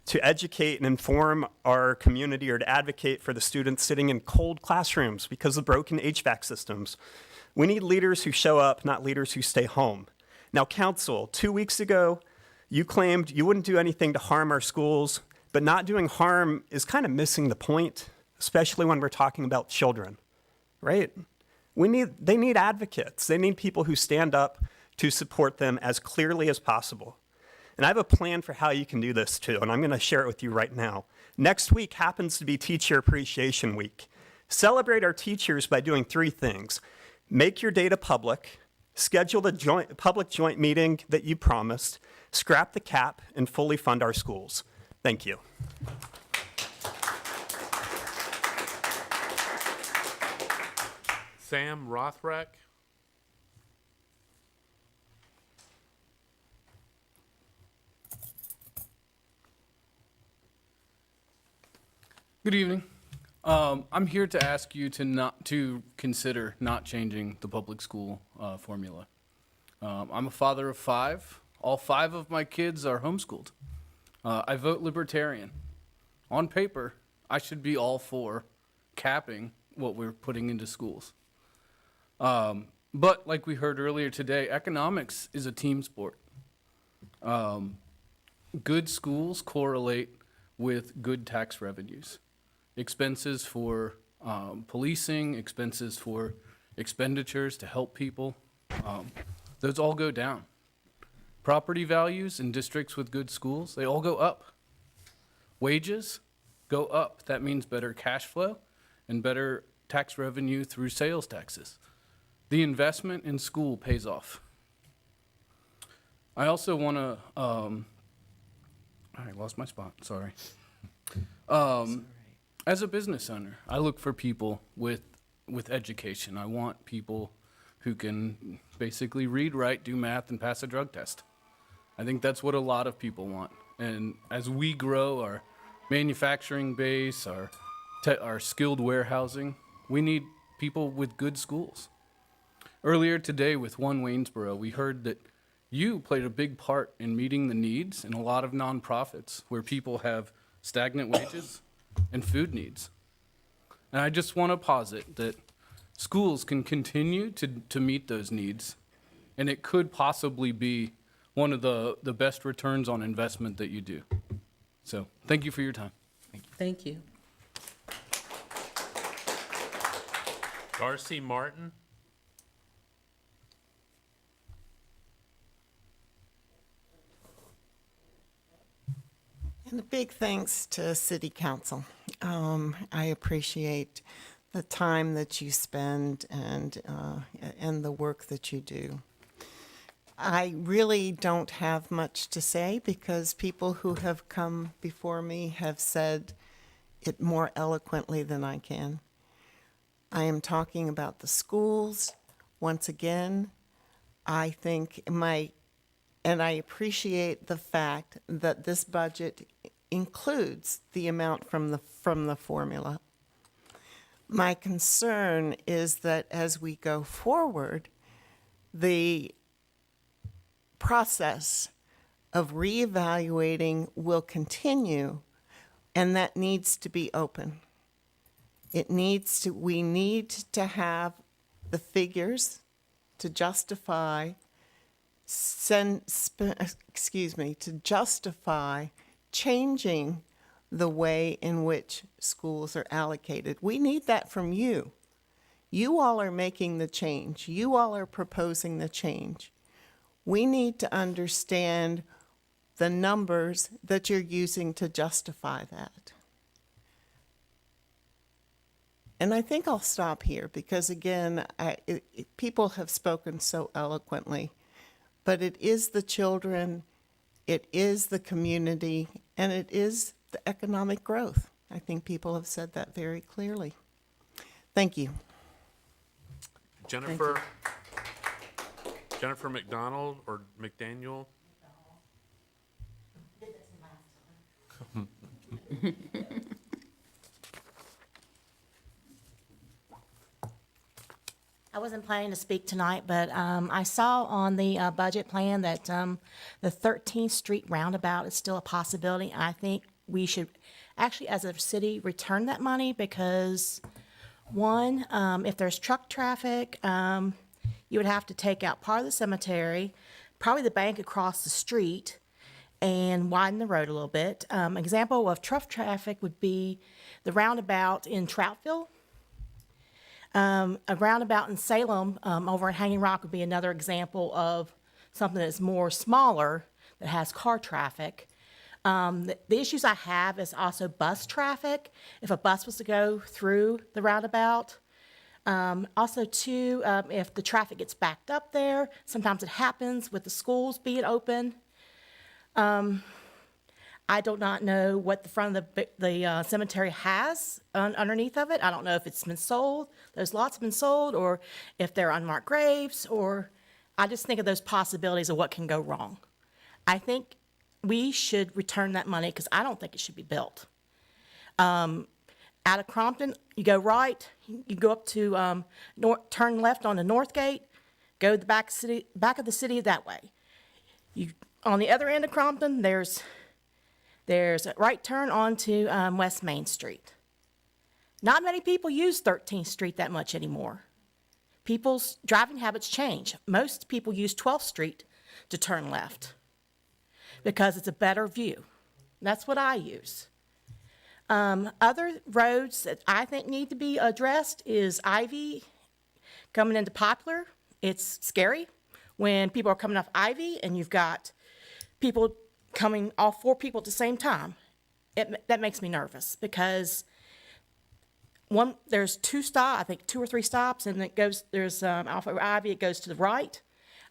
to educate and inform our community or to advocate for the students sitting in cold classrooms because of broken HVAC systems. We need leaders who show up, not leaders who stay home. Now, council, 2 weeks ago, you claimed you wouldn't do anything to harm our schools, but not doing harm is kind of missing the point, especially when we're talking about children, right? They need advocates. They need people who stand up to support them as clearly as possible. And I have a plan for how you can do this too, and I'm going to share it with you right now. Next week happens to be Teacher Appreciation Week. Celebrate our teachers by doing 3 things. Make your data public, schedule the public joint meeting that you promised, scrap the cap, and fully fund our schools. Thank you. Sam Rothrack. Good evening. I'm here to ask you to consider not changing the public school formula. I'm a father of 5. All 5 of my kids are homeschooled. I vote libertarian. On paper, I should be all for capping what we're putting into schools. But like we heard earlier today, economics is a team sport. Good schools correlate with good tax revenues. Expenses for policing, expenses for expenditures to help people, those all go down. Property values in districts with good schools, they all go up. Wages go up. That means better cash flow and better tax revenue through sales taxes. The investment in school pays off. I also want to, I lost my spot, sorry. As a business owner, I look for people with education. I want people who can basically read, write, do math, and pass a drug test. I think that's what a lot of people want. And as we grow our manufacturing base, our skilled warehousing, we need people with good schools. Earlier today with One Waynesboro, we heard that you played a big part in meeting the needs in a lot of nonprofits where people have stagnant wages and food needs. And I just want to posit that schools can continue to meet those needs, and it could possibly be one of the best returns on investment that you do. So thank you for your time. Thank you. Darcy Martin? And a big thanks to City Council. I appreciate the time that you spend and the work that you do. I really don't have much to say because people who have come before me have said it more eloquently than I can. I am talking about the schools. Once again, I think and I appreciate the fact that this budget includes the amount from the formula. My concern is that as we go forward, the process of reevaluating will continue, and that needs to be open. We need to have the figures to justify changing the way in which schools are allocated. We need that from you. You all are making the change. You all are proposing the change. We need to understand the numbers that you're using to justify that. And I think I'll stop here because, again, people have spoken so eloquently. But it is the children, it is the community, and it is the economic growth. I think people have said that very clearly. Thank you. Jennifer McDonald or McDaniel? I wasn't planning to speak tonight, but I saw on the budget plan that the 13th Street roundabout is still a possibility. I think we should actually, as a city, return that money because, one, if there's truck traffic, you would have to take out part of the cemetery, probably the bank across the street, and widen the road a little bit. Example of truck traffic would be the roundabout in Troutville. A roundabout in Salem over at Hanging Rock would be another example of something that's more smaller that has car traffic. The issues I have is also bus traffic. If a bus was to go through the roundabout, also too, if the traffic gets backed up there, sometimes it happens with the schools being open. I do not know what the front of the cemetery has underneath of it. I don't know if it's been sold, those lots have been sold, or if they're unmarked graves, or I just think of those possibilities of what can go wrong. I think we should return that money because I don't think it should be built. Out of Crompton, you go right, you go up to turn left on the North Gate, go to the back of the city that way. On the other end of Crompton, there's a right turn onto West Main Street. Not many people use 13th Street that much anymore. People's driving habits change. Most people use 12th Street to turn left because it's a better view. That's what I use. Other roads that I think need to be addressed is Ivy coming into Poplar. It's scary when people are coming off Ivy and you've got people coming, all four people at the same time. That makes me nervous because there's two or three stops, and there's off of Ivy, it goes to the right.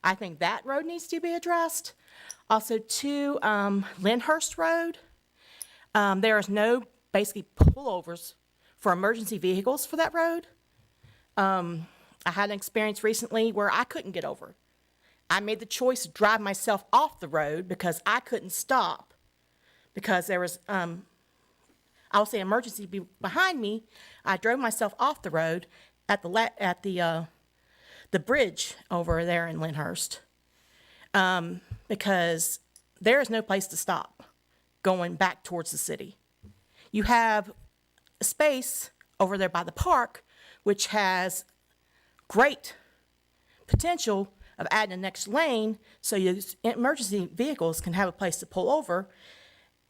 I think that road needs to be addressed. Also, Lyndhurst Road, there is no basically pullovers for emergency vehicles for that road. I had an experience recently where I couldn't get over. I made the choice to drive myself off the road because I couldn't stop because there was, I'll say emergency behind me. I drove myself off the road at the bridge over there in Lyndhurst because there is no place to stop going back towards the city. You have space over there by the park, which has great potential of adding a next lane so your emergency vehicles can have a place to pull over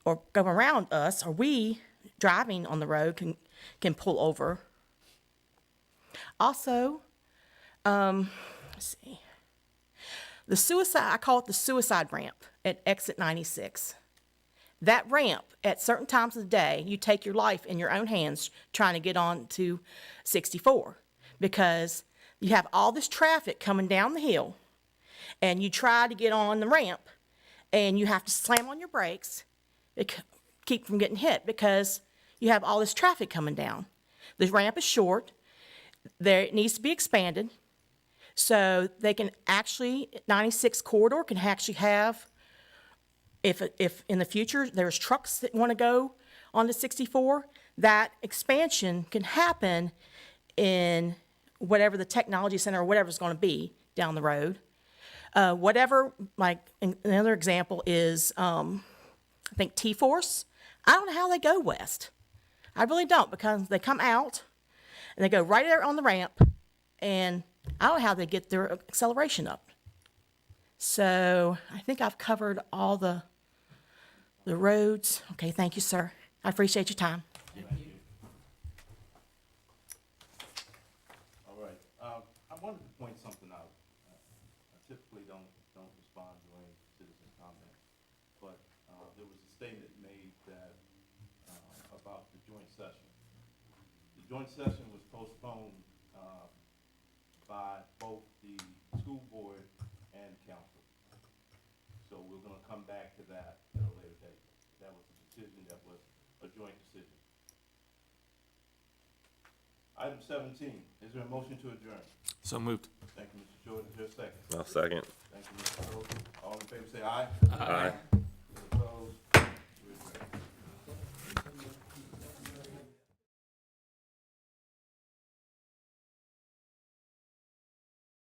or go around us, or we driving on the road can pull over. Also, let's see. The suicide, I call it the suicide ramp at exit 96. That ramp, at certain times of the day, you take your life in your own hands trying to get on to 64 because you have all this traffic coming down the hill and you try to get on the ramp and you have to slam on your brakes to keep from getting hit because you have all this traffic coming down. The ramp is short. It needs to be expanded. So they can actually, 96 corridor can actually have, if in the future there's trucks that want to go on the 64, that expansion can happen in whatever the technology center or whatever it's going to be down the road. Whatever, like another example is, I think T-Force. I don't know how they go west. I really don't, because they come out and they go right there on the ramp, and I don't know how they get their acceleration up. So I think I've covered all the roads. Okay, thank you, sir. I appreciate your time. All right. I wanted to point something out. I typically don't respond to any citizen comment, but there was a statement made that about the joint session. The joint session was postponed by both the school board and council. So we're gonna come back to that at a later date. That was a decision that was a joint decision. Item 17, is there a motion to adjourn? So moved. Thank you, Mr. Jordan. Is there a second? I'll second. Thank you, Mr. Jordan. All in favor say aye. Aye.